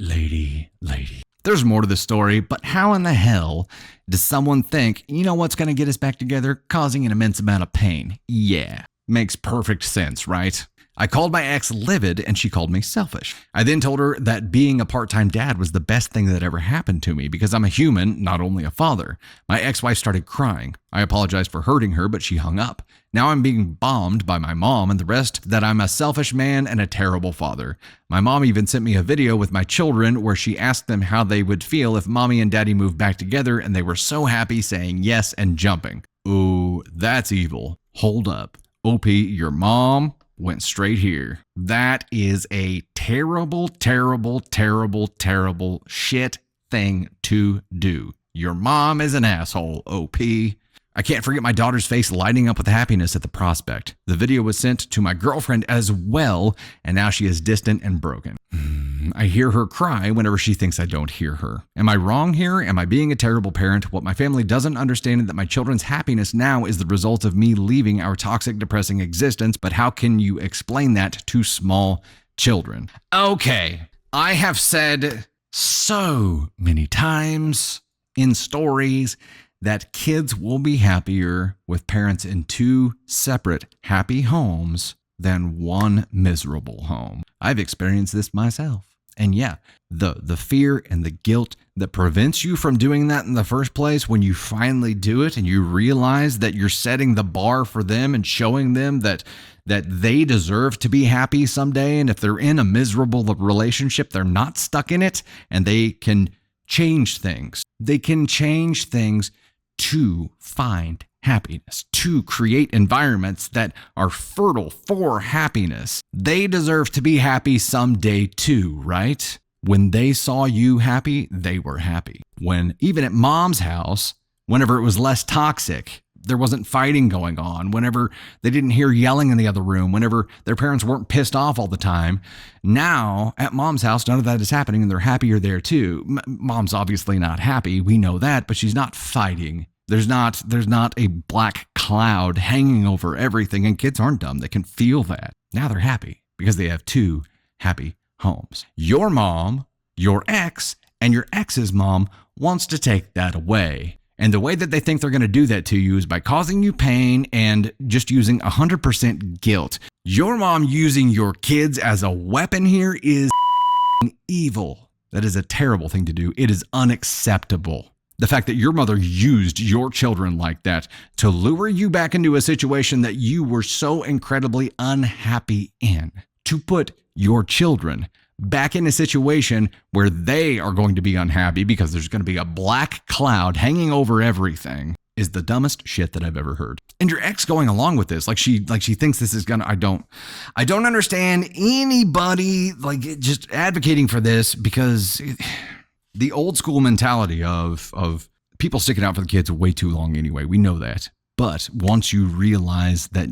There's more to the story, but how in the hell does someone think, you know what's going to get us back together? Causing an immense amount of pain. Yeah, makes perfect sense, right? I called my ex livid and she called me selfish. I then told her that being a part-time dad was the best thing that ever happened to me because I'm a human, not only a father. My ex-wife started crying. I apologized for hurting her, but she hung up. Now I'm being bombed by my mom and the rest that I'm a selfish man and a terrible father. My mom even sent me a video with my children where she asked them how they would feel if mommy and daddy moved back together, and they were so happy, saying yes and jumping. Ooh, that's evil. Hold up. OP, your mom went straight here. That is a terrible shit thing to do. Your mom is an asshole, OP. I can't forget my daughter's face lighting up with happiness at the prospect. The video was sent to my girlfriend as well, and now she is distant and broken. I hear her cry whenever she thinks I don't hear her. Am I wrong here? Am I being a terrible parent? What my family doesn't understand is that my children's happiness now is the result of me leaving our toxic, depressing existence, but how can you explain that to small children? Okay, I have said so many times in stories that kids will be happier with parents in 2 separate happy homes than 1 miserable home. I've experienced this myself. And yeah, the fear and the guilt that prevents you from doing that in the first place, when you finally do it and you realize that you're setting the bar for them and showing them that they deserve to be happy someday, and if they're in a miserable relationship, they're not stuck in it, and they can change things. They can change things to find happiness, to create environments that are fertile for happiness. They deserve to be happy someday too, right? When they saw you happy, they were happy. When even at mom's house, whenever it was less toxic, there wasn't fighting going on, whenever they didn't hear yelling in the other room, whenever their parents weren't pissed off all the time. Now, at mom's house, none of that is happening, and they're happier there too. Mom's obviously not happy. We know that, but she's not fighting. There's not a black cloud hanging over everything, and kids aren't dumb. They can feel that. Now they're happy because they have two happy homes. Your mom, your ex, and your ex's mom wants to take that away. And the way that they think they're going to do that to you is by causing you pain and just using 100% guilt. Your mom using your kids as a weapon here is evil. That is a terrible thing to do. It is unacceptable. The fact that your mother used your children like that to lure you back into a situation that you were so incredibly unhappy in, to put your children back in a situation where they are going to be unhappy because there's going to be a black cloud hanging over everything, is the dumbest shit that I've ever heard. And your ex going along with this, like she thinks this is gonna, I don't understand anybody like just advocating for this, because the old school mentality of people sticking out for the kids way too long anyway. We know that. But once you realize that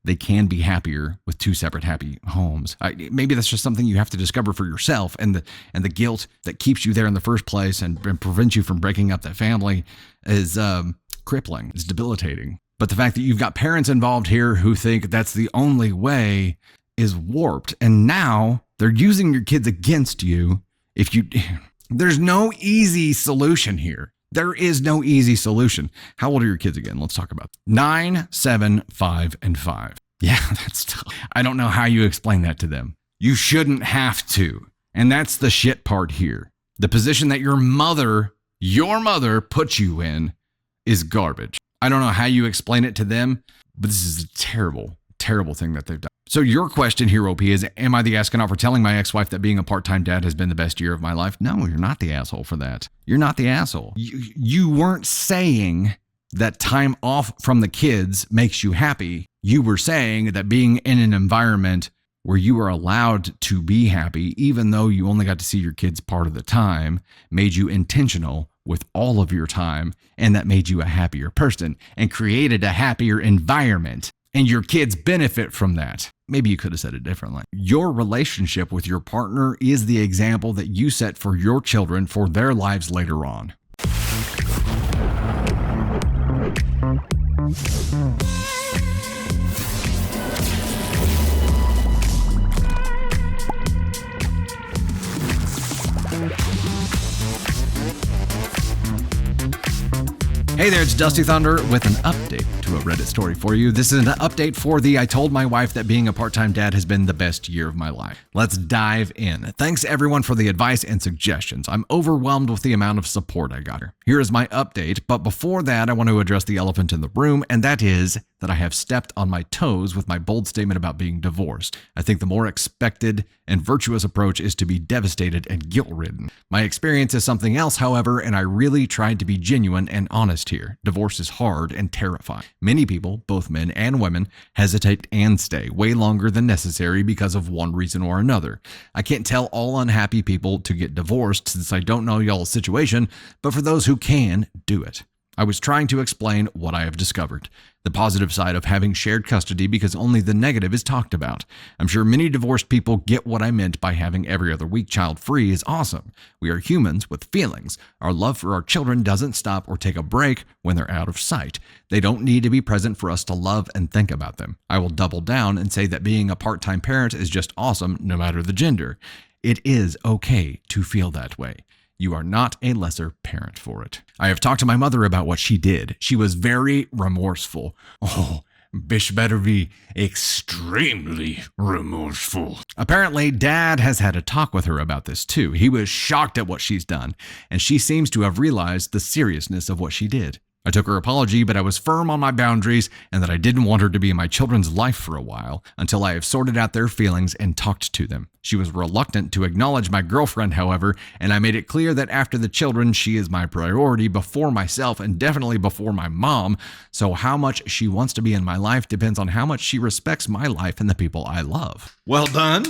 they can be happier with two separate happy homes, maybe that's just something you have to discover for yourself. And the guilt that keeps you there in the first place and prevents you from breaking up that family is crippling. It's debilitating. But the fact that you've got parents involved here who think that's the only way is warped. And now they're using your kids against you. There's no easy solution here. There is no easy solution. How old are your kids again? Let's talk about it. 9, 7, 5, and 5. Yeah, that's tough. I don't know how you explain that to them. You shouldn't have to. And that's the shit part here. The position that your mother put you in is garbage. I don't know how you explain it to them, but this is a terrible, terrible thing that they've done. So your question here, OP, is, am I the astronaut for telling my ex-wife that being a part-time dad has been the best year of my life? No, you're not the asshole for that. You're not the asshole. You weren't saying that time off from the kids makes you happy. You were saying that being in an environment where you were allowed to be happy, even though you only got to see your kids part of the time, made you intentional with all of your time, and that made you a happier person and created a happier environment. And your kids benefit from that. Maybe you could have said it differently. Your relationship with your partner is the example that you set for your children for their lives later on. Hey there, it's Dusty Thunder with an update to a Reddit story for you. This is an update for the I told my wife that being a part-time dad has been the best year of my life. Let's dive in. Thanks everyone for the advice and suggestions. I'm overwhelmed with the amount of support I got. Here is my update, but before that, I want to address the elephant in the room, and that is that I have stepped on my toes with my bold statement about being divorced. I think the more expected and virtuous approach is to be devastated and guilt-ridden. My experience is something else, however, and I really tried to be genuine and honest here. Divorce is hard and terrifying. Many people, both men and women, hesitate and stay way longer than necessary because of one reason or another. I can't tell all unhappy people to get divorced since I don't know y'all's situation, but for those who can, do it. I was trying to explain what I have discovered. The positive side of having shared custody, because only the negative is talked about. I'm sure many divorced people get what I meant by having every other week child free is awesome. We are humans with feelings. Our love for our children doesn't stop or take a break when they're out of sight. They don't need to be present for us to love and think about them. I will double down and say that being a part-time parent is just awesome no matter the gender. It is okay to feel that way. You are not a lesser parent for it. I have talked to my mother about what she did. She was very remorseful. Oh, bitch better be extremely remorseful. Apparently, Dad has had a talk with her about this too. He was shocked at what she's done, and she seems to have realized the seriousness of what she did. I took her apology, but I was firm on my boundaries and that I didn't want her to be in my children's life for a while until I have sorted out their feelings and talked to them. She was reluctant to acknowledge my girlfriend, however, and I made it clear that after the children, she is my priority before myself and definitely before my mom. So how much she wants to be in my life depends on how much she respects my life and the people I love. Well done.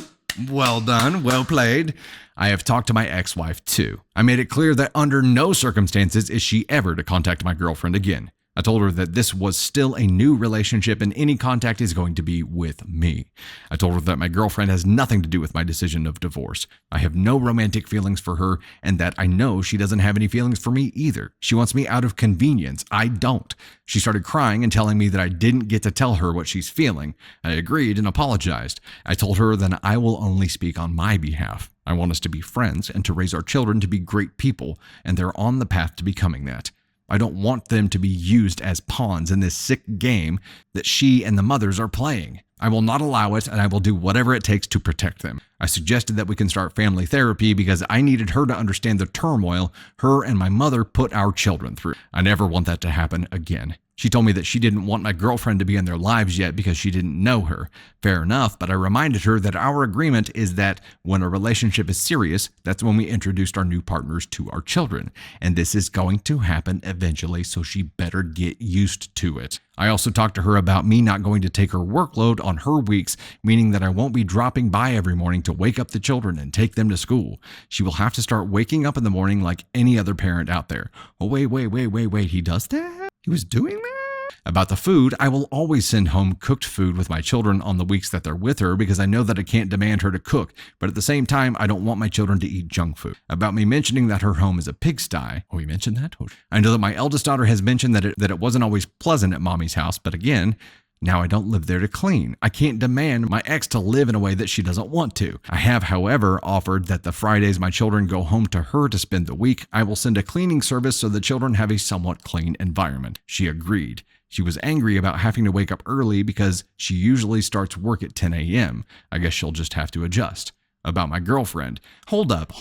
Well done. Well played. I have talked to my ex-wife too. I made it clear that under no circumstances is she ever to contact my girlfriend again. I told her that this was still a new relationship and any contact is going to be with me. I told her that my girlfriend has nothing to do with my decision of divorce. I have no romantic feelings for her and that I know she doesn't have any feelings for me either. She wants me out of convenience. I don't. She started crying and telling me that I didn't get to tell her what she's feeling. I agreed and apologized. I told her that I will only speak on my behalf. I want us to be friends and to raise our children to be great people, and they're on the path to becoming that. I don't want them to be used as pawns in this sick game that she and the mothers are playing. I will not allow it, and I will do whatever it takes to protect them. I suggested that we can start family therapy because I needed her to understand the turmoil her and my mother put our children through. I never want that to happen again. She told me that she didn't want my girlfriend to be in their lives yet because she didn't know her. Fair enough, but I reminded her that our agreement is that when a relationship is serious, that's when we introduced our new partners to our children. And this is going to happen eventually, so she better get used to it. I also talked to her about me not going to take her workload on her weeks, meaning that I won't be dropping by every morning to wake up the children and take them to school. She will have to start waking up in the morning like any other parent out there. Oh, wait, he does that? He was doing that? About the food, I will always send home cooked food with my children on the weeks that they're with her because I know that I can't demand her to cook, but at the same time, I don't want my children to eat junk food. About me mentioning that her home is a pigsty. Oh, we mentioned that? I know that my eldest daughter has mentioned that it wasn't always pleasant at mommy's house, but again, now I don't live there to clean. I can't demand my ex to live in a way that she doesn't want to. I have, however, offered that the Fridays my children go home to her to spend the week, I will send a cleaning service so the children have a somewhat clean environment. She agreed. She was angry about having to wake up early because she usually starts work at 10 a.m. I guess she'll just have to adjust. About my girlfriend. Hold up.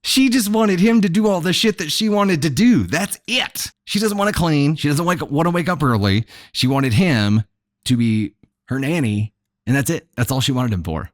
She just wanted him to do all the shit that she wanted to do. That's it. She doesn't want to clean. She doesn't want to wake up early. She wanted him to be her nanny, and that's it. That's all she wanted him for.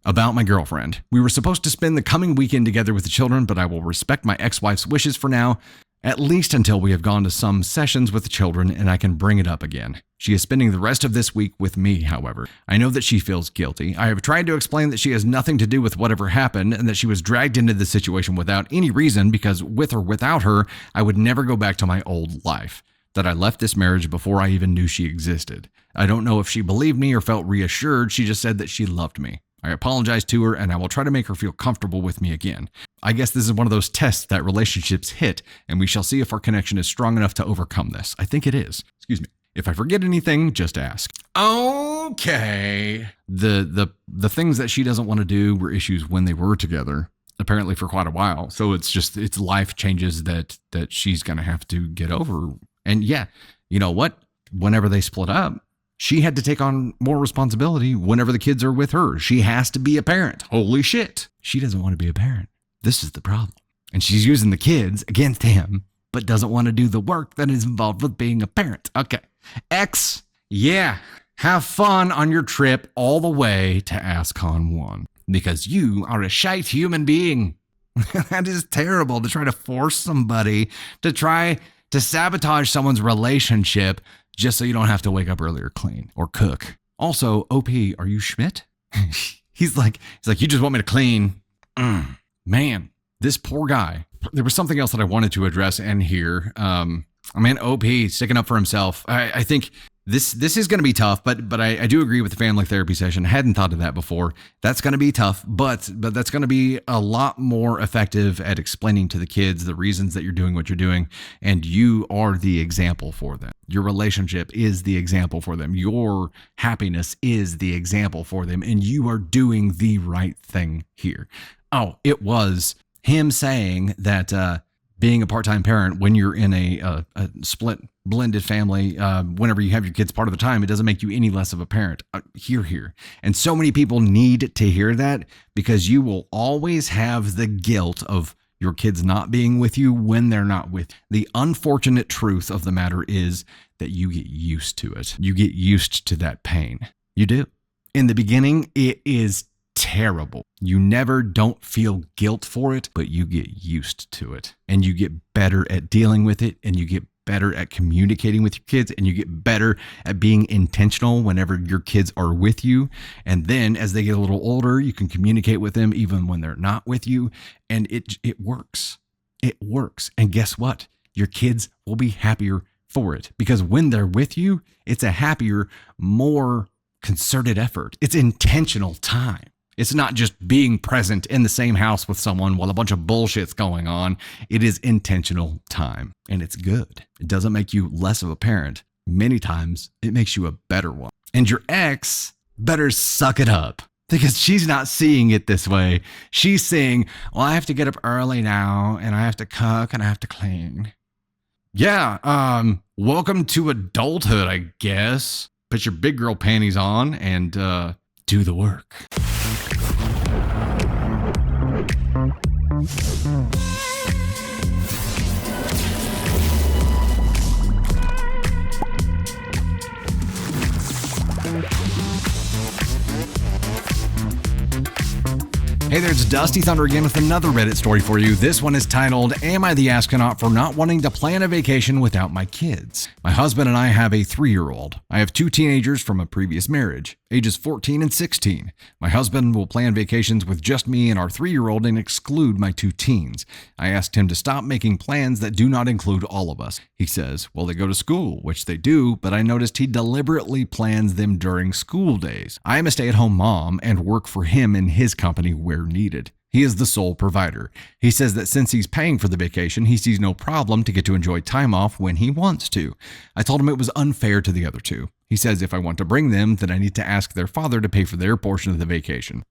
About my girlfriend. We were supposed to spend the coming weekend together with the children, but I will respect my ex-wife's wishes for now, at least until we have gone to some sessions with the children and I can bring it up again. She is spending the rest of this week with me, however. I know that she feels guilty. I have tried to explain that she has nothing to do with whatever happened and that she was dragged into this situation without any reason because with or without her, I would never go back to my old life. That I left this marriage before I even knew she existed. I don't know if she believed me or felt reassured. She just said that she loved me. I apologized to her and I will try to make her feel comfortable with me again. I guess this is one of those tests that relationships hit, and we shall see if our connection is strong enough to overcome this. I think it is. Excuse me. If I forget anything, just ask. Okay. The things that she doesn't want to do were issues when they were together, apparently for quite a while. So it's life changes that she's going to have to get over. And yeah, you know what? Whenever they split up, she had to take on more responsibility whenever the kids are with her. She has to be a parent. Holy shit. She doesn't want to be a parent. This is the problem. And she's using the kids against him, but doesn't want to do the work that is involved with being a parent. Okay. X, yeah. Have fun on your trip all the way to ASCON 1 because you are a shite human being. That is terrible to try to force somebody to try to sabotage someone's relationship just so you don't have to wake up early or clean or cook. Also, OP, are you Schmidt? He's like, you just want me to clean. Man, this poor guy. There was something else that I wanted to address and hear. OP sticking up for himself. I think this is going to be tough, but I do agree with the family therapy session. I hadn't thought of that before. That's going to be tough, but that's going to be a lot more effective at explaining to the kids the reasons that you're doing what you're doing, and you are the example for them. Your relationship is the example for them. Your happiness is the example for them, and you are doing the right thing here. Oh, it was him saying that being a part-time parent when you're in a split blended family, whenever you have your kids part of the time, it doesn't make you any less of a parent. Here. And so many people need to hear that because you will always have the guilt of your kids not being with you when they're not with you. The unfortunate truth of the matter is that you get used to it. You get used to that pain. You do. In the beginning, it is terrible. You never don't feel guilt for it, but you get used to it and you get better at dealing with it and you get better at communicating with your kids and you get better at being intentional whenever your kids are with you. And then as they get a little older, you can communicate with them even when they're not with you. And it works. It works. And guess what? Your kids will be happier for it, because when they're with you, it's a happier, more concerted effort. It's intentional time. It's not just being present in the same house with someone while a bunch of bullshit's going on. It is intentional time, and it's good. It doesn't make you less of a parent. Many times, it makes you a better one. And your ex better suck it up, because she's not seeing it this way. She's saying, well, I have to get up early now, and I have to cook, and I have to clean. Yeah, welcome to adulthood, I guess. Put your big girl panties on and do the work. Hey there, it's Dusty Thunder again with another Reddit story for you. This one is titled, Am I the Astronaut for Not Wanting to Plan a Vacation Without My Kids? My husband and I have a 3-year-old. I have 2 teenagers from a previous marriage, ages 14 and 16. My husband will plan vacations with just me and our 3-year-old and exclude my 2 teens. I asked him to stop making plans that do not include all of us. He says, well, they go to school, which they do, but I noticed he deliberately plans them during school days. I am a stay-at-home mom and work for him in his company where needed. He is the sole provider. He says that since he's paying for the vacation, he sees no problem to get to enjoy time off when he wants to. I told him it was unfair to the other 2. He says if I want to bring them, then I need to ask their father to pay for their portion of the vacation.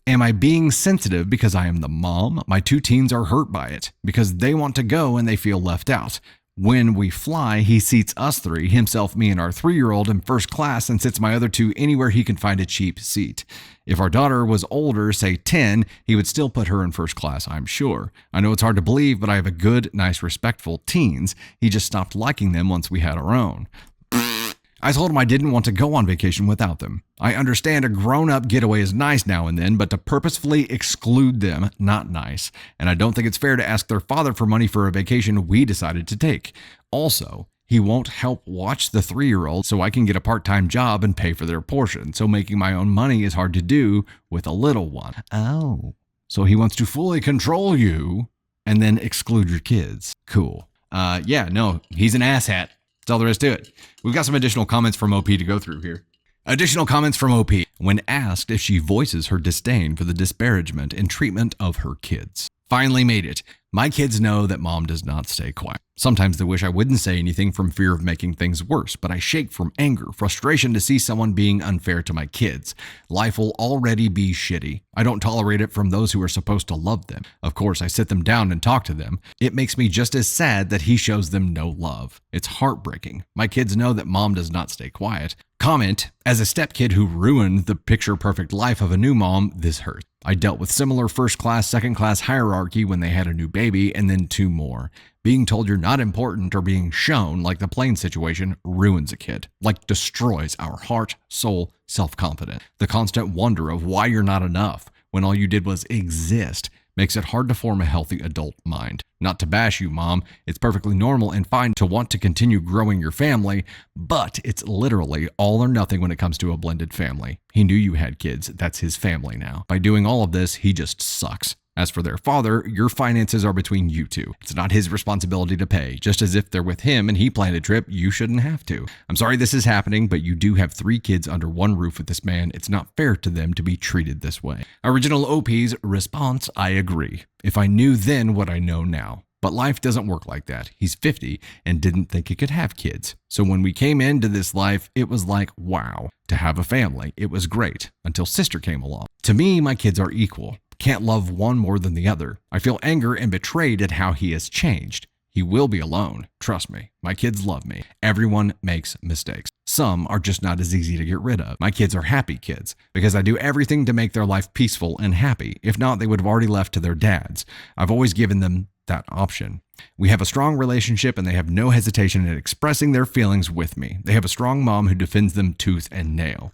Am I being sensitive because I am the mom? My 2 teens are hurt by it because they want to go and they feel left out. When we fly, he seats us 3, himself, me, and our 3-year-old in first class and sits my other 2 anywhere he can find a cheap seat. If our daughter was older, say 10, he would still put her in first class, I'm sure. I know it's hard to believe, but I have a good, nice, respectful teens. He just stopped liking them once we had our own. I told him I didn't want to go on vacation without them. I understand a grown-up getaway is nice now and then, but to purposefully exclude them, not nice. And I don't think it's fair to ask their father for money for a vacation we decided to take. Also, he won't help watch the 3-year-old so I can get a part-time job and pay for their portion. So making my own money is hard to do with a little one. Oh, so he wants to fully control you and then exclude your kids. Cool. Yeah, no, he's an asshat. That's all there is to it. We've got some additional comments from OP to go through here. Additional comments from OP. When asked if she voices her disdain for the disparagement and treatment of her kids. Finally made it. My kids know that mom does not stay quiet. Sometimes they wish I wouldn't say anything from fear of making things worse, but I shake from anger, frustration to see someone being unfair to my kids. Life will already be shitty. I don't tolerate it from those who are supposed to love them. Of course, I sit them down and talk to them. It makes me just as sad that he shows them no love. It's heartbreaking. My kids know that mom does not stay quiet. Comment, as a stepkid who ruined the picture-perfect life of a new mom, this hurts. I dealt with similar first-class, second-class hierarchy when they had a new baby and then 2 more. Being told you're not important or being shown, like the plane situation, ruins a kid, like destroys our heart, soul, self-confidence. The constant wonder of why you're not enough when all you did was exist makes it hard to form a healthy adult mind. Not to bash you, mom, it's perfectly normal and fine to want to continue growing your family, but it's literally all or nothing when it comes to a blended family. He knew you had kids, that's his family now. By doing all of this, he just sucks. As for their father, your finances are between you 2. It's not his responsibility to pay, just as if they're with him and he planned a trip, you shouldn't have to. I'm sorry this is happening, but you do have 3 kids under one roof with this man. It's not fair to them to be treated this way. Original OP's response, I agree. If I knew then what I know now. But life doesn't work like that. He's 50 and didn't think he could have kids. So when we came into this life, it was like, wow, to have a family. It was great until sister came along. To me, my kids are equal. Can't love one more than the other. I feel anger and betrayed at how he has changed. He will be alone. Trust me. My kids love me. Everyone makes mistakes. Some are just not as easy to get rid of. My kids are happy kids because I do everything to make their life peaceful and happy. If not, they would have already left to their dads. I've always given them that option. We have a strong relationship and they have no hesitation in expressing their feelings with me. They have a strong mom who defends them tooth and nail.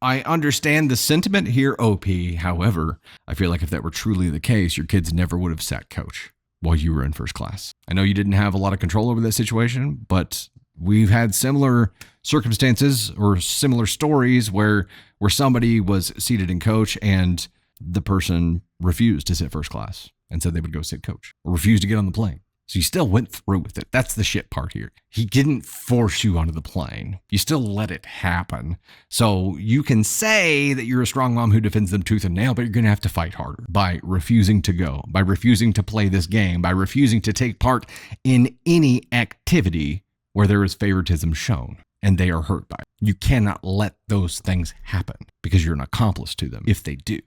I understand the sentiment here, OP. However, I feel like if that were truly the case, your kids never would have sat coach while you were in first class. I know you didn't have a lot of control over that situation, but we've had similar circumstances or similar stories where somebody was seated in coach and the person refused to sit first class and said they would go sit coach, or refused to get on the plane. So you still went through with it. That's the shit part here. He didn't force you onto the plane. You still let it happen. So you can say that you're a strong mom who defends them tooth and nail, but you're going to have to fight harder by refusing to go, by refusing to play this game, by refusing to take part in any activity where there is favoritism shown and they are hurt by it. You cannot let those things happen because you're an accomplice to them if they do. You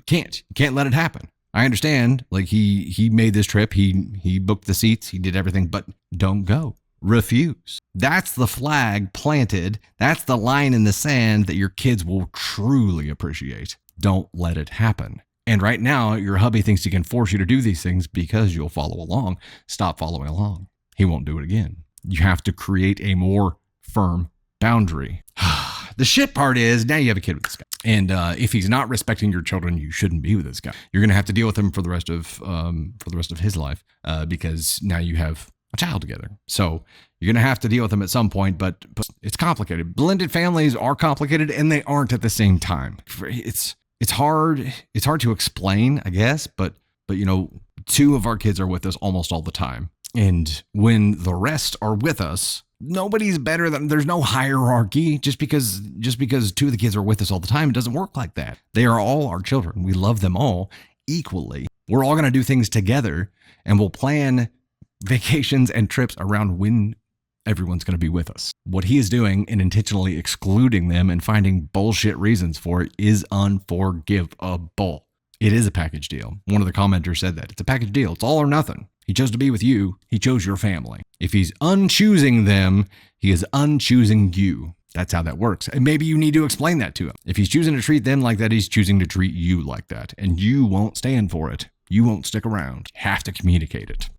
can't let it happen. I understand, like he made this trip, he booked the seats, he did everything, but don't go. Refuse. That's the flag planted. That's the line in the sand that your kids will truly appreciate. Don't let it happen. And right now, your hubby thinks he can force you to do these things because you'll follow along. Stop following along. He won't do it again. You have to create a more firm boundary. The shit part is now you have a kid with this guy. And if he's not respecting your children, you shouldn't be with this guy. You're going to have to deal with him for the rest of his life because now you have a child together. So you're going to have to deal with him at some point, but it's complicated. Blended families are complicated and they aren't at the same time. It's hard to explain, I guess, but you know, 2 of our kids are with us almost all the time. And when the rest are with us, nobody's better than, there's no hierarchy. Just because 2 of the kids are with us all the time, it doesn't work like that. They are all our children. We love them all equally. We're all going to do things together and we'll plan vacations and trips around when everyone's going to be with us. What he is doing and intentionally excluding them and finding bullshit reasons for it is unforgivable. It is a package deal. One of the commenters said that. It's a package deal. It's all or nothing. He chose to be with you. He chose your family. If he's unchoosing them, he is unchoosing you. That's how that works. And maybe you need to explain that to him. If he's choosing to treat them like that, he's choosing to treat you like that. And you won't stand for it. You won't stick around. You have to communicate it.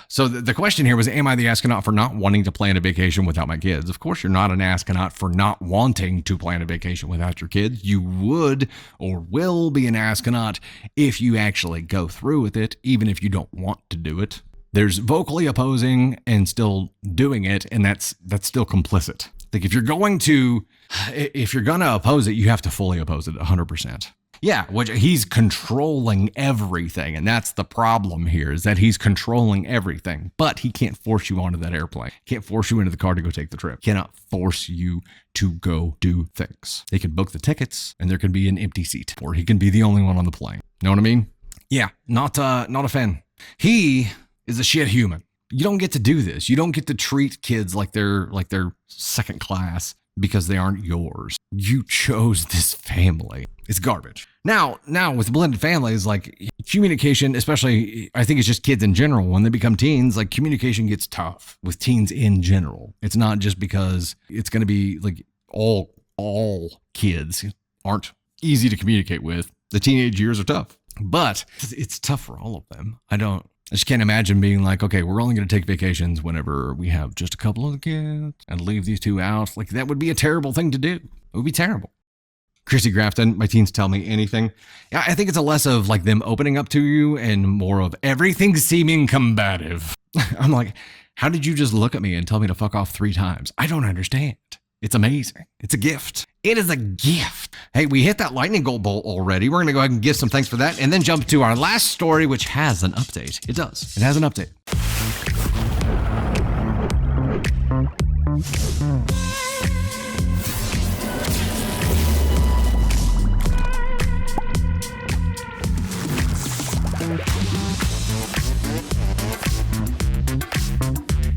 So the question here was, am I the astronaut for not wanting to plan a vacation without my kids? Of course, you're not an astronaut for not wanting to plan a vacation without your kids. You would or will be an astronaut if you actually go through with it, even if you don't want to do it. There's vocally opposing and still doing it, and that's still complicit. Like if you're going to oppose it, you have to fully oppose it 100%. Yeah, he's controlling everything, and that's the problem here, is that he's controlling everything, but he can't force you onto that airplane. Can't force you into the car to go take the trip. Cannot force you to go do things. They can book the tickets, and there can be an empty seat, or he can be the only one on the plane. Know what I mean? Yeah, not a fan. He is a shit human. You don't get to do this. You don't get to treat kids like they're second class because they aren't yours. You chose this family. It's garbage. Now with blended families, like communication, especially I think it's just kids in general, when they become teens, like communication gets tough with teens in general. It's not just because it's going to be like all kids aren't easy to communicate with. The teenage years are tough, but it's tough for all of them. I just can't imagine being like, okay, we're only going to take vacations whenever we have just a couple of the kids and leave these 2 out. Like that would be a terrible thing to do. It would be terrible. Chrissy Grafton, my teens tell me anything. Yeah, I think it's a less of like them opening up to you and more of everything seeming combative. I'm like, how did you just look at me and tell me to fuck off 3 times? I don't understand. It's amazing. It's a gift. It is a gift. Hey, we hit that lightning bolt already. We're going to go ahead and give some thanks for that and then jump to our last story, which has an update. It does. It has an update.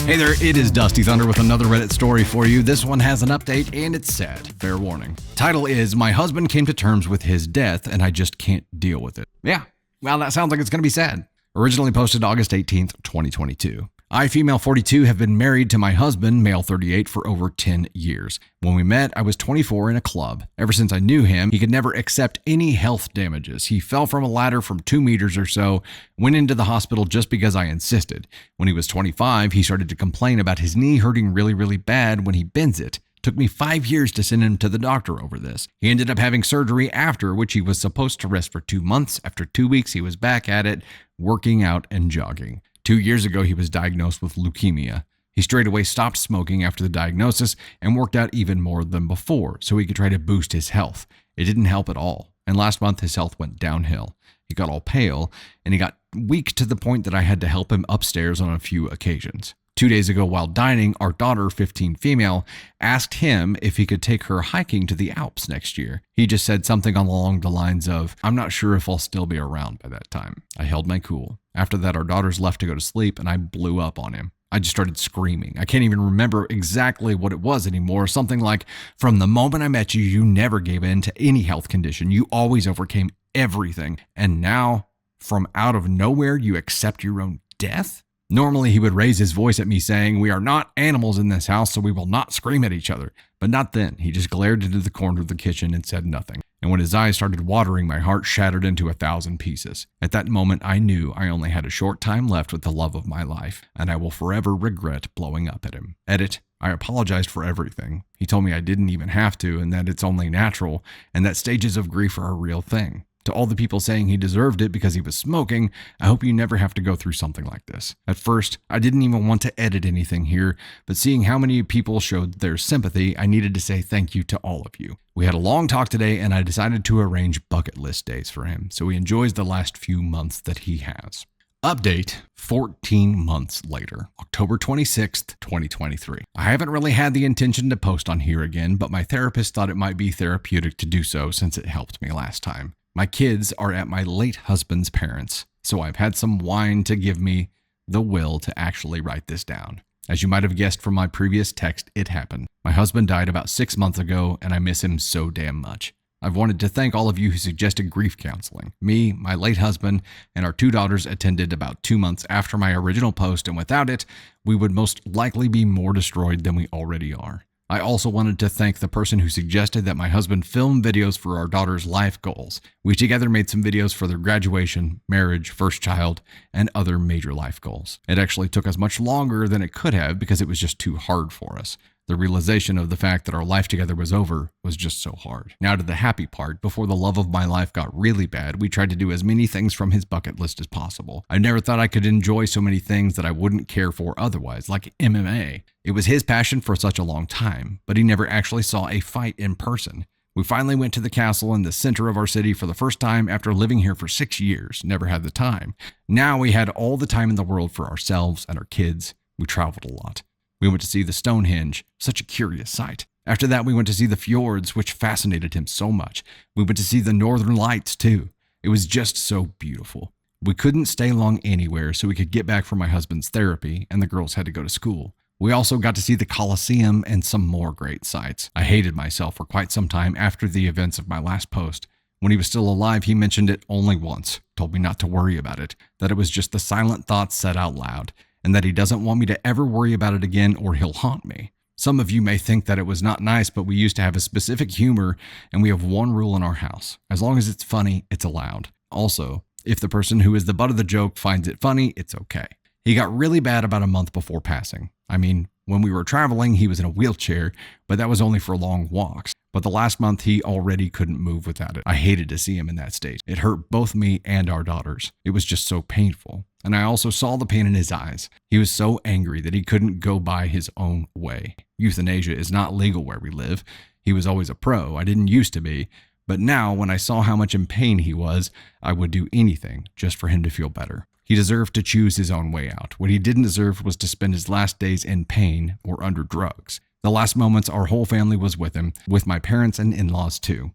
Hey there, it is Dusty Thunder with another Reddit story for you. This one has an update and it's sad. Fair warning. Title is, My Husband Came to Terms with His Death and I Just Can't Deal with It. Yeah, well, that sounds like it's going to be sad. Originally posted August 18th, 2022. I, female 42, have been married to my husband, male 38, for over 10 years. When we met, I was 24 in a club. Ever since I knew him, he could never accept any health damages. He fell from a ladder from 2 meters or so, went into the hospital just because I insisted. When he was 25, he started to complain about his knee hurting really, really bad when he bends it. Took me 5 years to send him to the doctor over this. He ended up having surgery after, which he was supposed to rest for 2 months. After 2 weeks, he was back at it, working out and jogging. 2 years ago, he was diagnosed with leukemia. He straight away stopped smoking after the diagnosis and worked out even more than before so he could try to boost his health. It didn't help at all. And last month, his health went downhill. He got all pale, and he got weak to the point that I had to help him upstairs on a few occasions. 2 days ago, while dining, our daughter, 15 female, asked him if he could take her hiking to the Alps next year. He just said something along the lines of, "I'm not sure if I'll still be around by that time." I held my cool. After that, our daughters left to go to sleep, and I blew up on him. I just started screaming. I can't even remember exactly what it was anymore. Something like, "From the moment I met you, you never gave in to any health condition. You always overcame everything. And now, from out of nowhere, you accept your own death?" Normally, he would raise his voice at me saying, "We are not animals in this house, so we will not scream at each other." But not then. He just glared into the corner of the kitchen and said nothing. And when his eyes started watering, my heart shattered into 1,000 pieces. At that moment, I knew I only had a short time left with the love of my life, and I will forever regret blowing up at him. Edit. I apologized for everything. He told me I didn't even have to, and that it's only natural, and that stages of grief are a real thing. To all the people saying he deserved it because he was smoking, I hope you never have to go through something like this. At first, I didn't even want to edit anything here, but seeing how many people showed their sympathy, I needed to say thank you to all of you. We had a long talk today, and I decided to arrange bucket list days for him, so he enjoys the last few months that he has. Update 14 months later, October 26th, 2023. I haven't really had the intention to post on here again, but my therapist thought it might be therapeutic to do so since it helped me last time. My kids are at my late husband's parents', so I've had some wine to give me the will to actually write this down. As you might have guessed from my previous text, it happened. My husband died about 6 months ago, and I miss him so damn much. I've wanted to thank all of you who suggested grief counseling. Me, my late husband, and our 2 daughters attended about 2 months after my original post, and without it, we would most likely be more destroyed than we already are. I also wanted to thank the person who suggested that my husband film videos for our daughter's life goals. We together made some videos for their graduation, marriage, first child, and other major life goals. It actually took us much longer than it could have because it was just too hard for us. The realization of the fact that our life together was over was just so hard. Now to the happy part. Before the love of my life got really bad, we tried to do as many things from his bucket list as possible. I never thought I could enjoy so many things that I wouldn't care for otherwise, like MMA. It was his passion for such a long time, but he never actually saw a fight in person. We finally went to the castle in the center of our city for the first time after living here for 6 years. Never had the time. Now we had all the time in the world for ourselves and our kids. We traveled a lot. We went to see the Stonehenge, such a curious sight. After that, we went to see the fjords, which fascinated him so much. We went to see the northern lights, too. It was just so beautiful. We couldn't stay long anywhere, so we could get back from my husband's therapy, and the girls had to go to school. We also got to see the Colosseum and some more great sights. I hated myself for quite some time after the events of my last post. When he was still alive, he mentioned it only once, told me not to worry about it, that it was just the silent thoughts said out loud, and that he doesn't want me to ever worry about it again or he'll haunt me. Some of you may think that it was not nice, but we used to have a specific humor, and we have one rule in our house. As long as it's funny, it's allowed. Also, if the person who is the butt of the joke finds it funny, it's okay. He got really bad about a month before passing. I mean, when we were traveling, he was in a wheelchair, but that was only for long walks. But the last month, he already couldn't move without it. I hated to see him in that state. It hurt both me and our daughters. It was just so painful. And I also saw the pain in his eyes. He was so angry that he couldn't go by his own way. Euthanasia is not legal where we live. He was always a pro. I didn't used to be. But now, when I saw how much in pain he was, I would do anything just for him to feel better. He deserved to choose his own way out. What he didn't deserve was to spend his last days in pain or under drugs. The last moments, our whole family was with him, with my parents and in-laws too.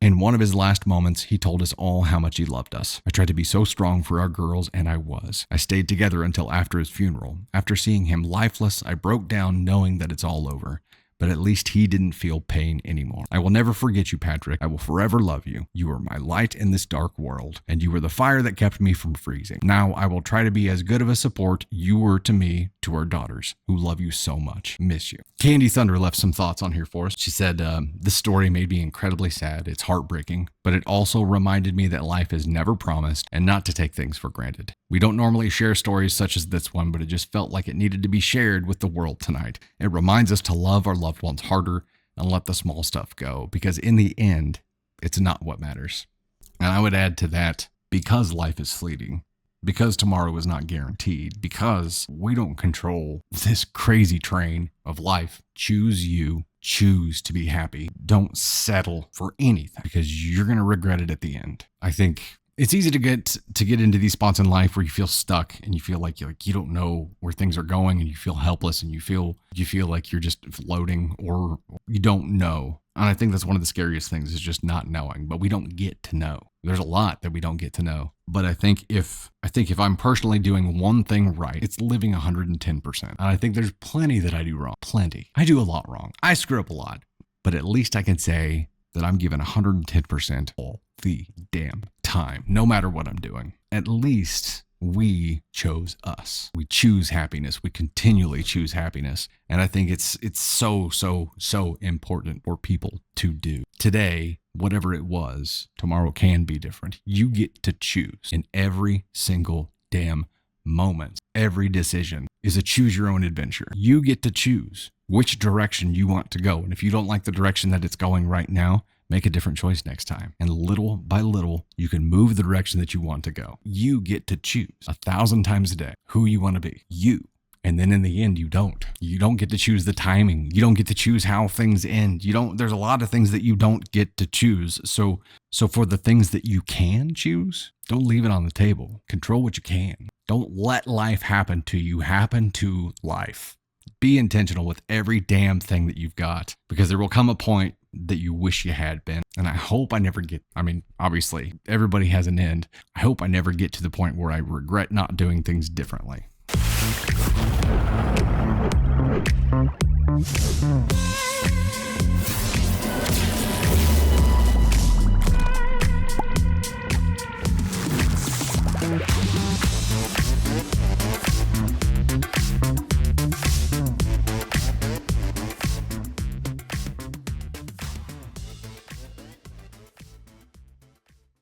In one of his last moments, he told us all how much he loved us. I tried to be so strong for our girls, and I was. I stayed together until after his funeral. After seeing him lifeless, I broke down knowing that it's all over. But at least he didn't feel pain anymore. I will never forget you, Patrick. I will forever love you. You are my light in this dark world, and you were the fire that kept me from freezing. Now I will try to be as good of a support you were to me, to our daughters, who love you so much. Miss you. Candy Thunder left some thoughts on here for us. She said, this story made me incredibly sad. It's heartbreaking, but it also reminded me that life is never promised and not to take things for granted. We don't normally share stories such as this one, but it just felt like it needed to be shared with the world tonight. It reminds us to love our loved ones harder and let the small stuff go, because in the end, it's not what matters. And I would add to that, because life is fleeting, because tomorrow is not guaranteed, because we don't control this crazy train of life. Choose you. Choose to be happy. Don't settle for anything because you're going to regret it at the end. I think it's easy to get into these spots in life where you feel stuck and you feel like you don't know where things are going, and you feel helpless, and you feel like you're just floating, or you don't know. And I think that's one of the scariest things, is just not knowing. But we don't get to know. There's a lot that we don't get to know. But I think if I'm personally doing one thing right, it's living 110%. And I think there's plenty that I do wrong. Plenty. I do a lot wrong. I screw up a lot. But at least I can say that I'm giving 110% all the damn time, no matter what I'm doing. At least we chose us. We choose happiness. We continually choose happiness. And I think it's so important for people to do. Today, whatever it was, tomorrow can be different. You get to choose in every single damn moment. Every decision is a choose your own adventure. You get to choose which direction you want to go. And if you don't like the direction that it's going right now, make a different choice next time. And little by little, you can move the direction that you want to go. You get to choose 1,000 times a day who you want to be. You. And then in the end, you don't. You don't get to choose the timing. You don't get to choose how things end. There's a lot of things that you don't get to choose. So for the things that you can choose, don't leave it on the table. Control what you can. Don't let life happen to you. Happen to life. Be intentional with every damn thing that you've got, because there will come a point that you wish you had been. And I hope I never get, obviously everybody has an end. I hope I never get to the point where I regret not doing things differently.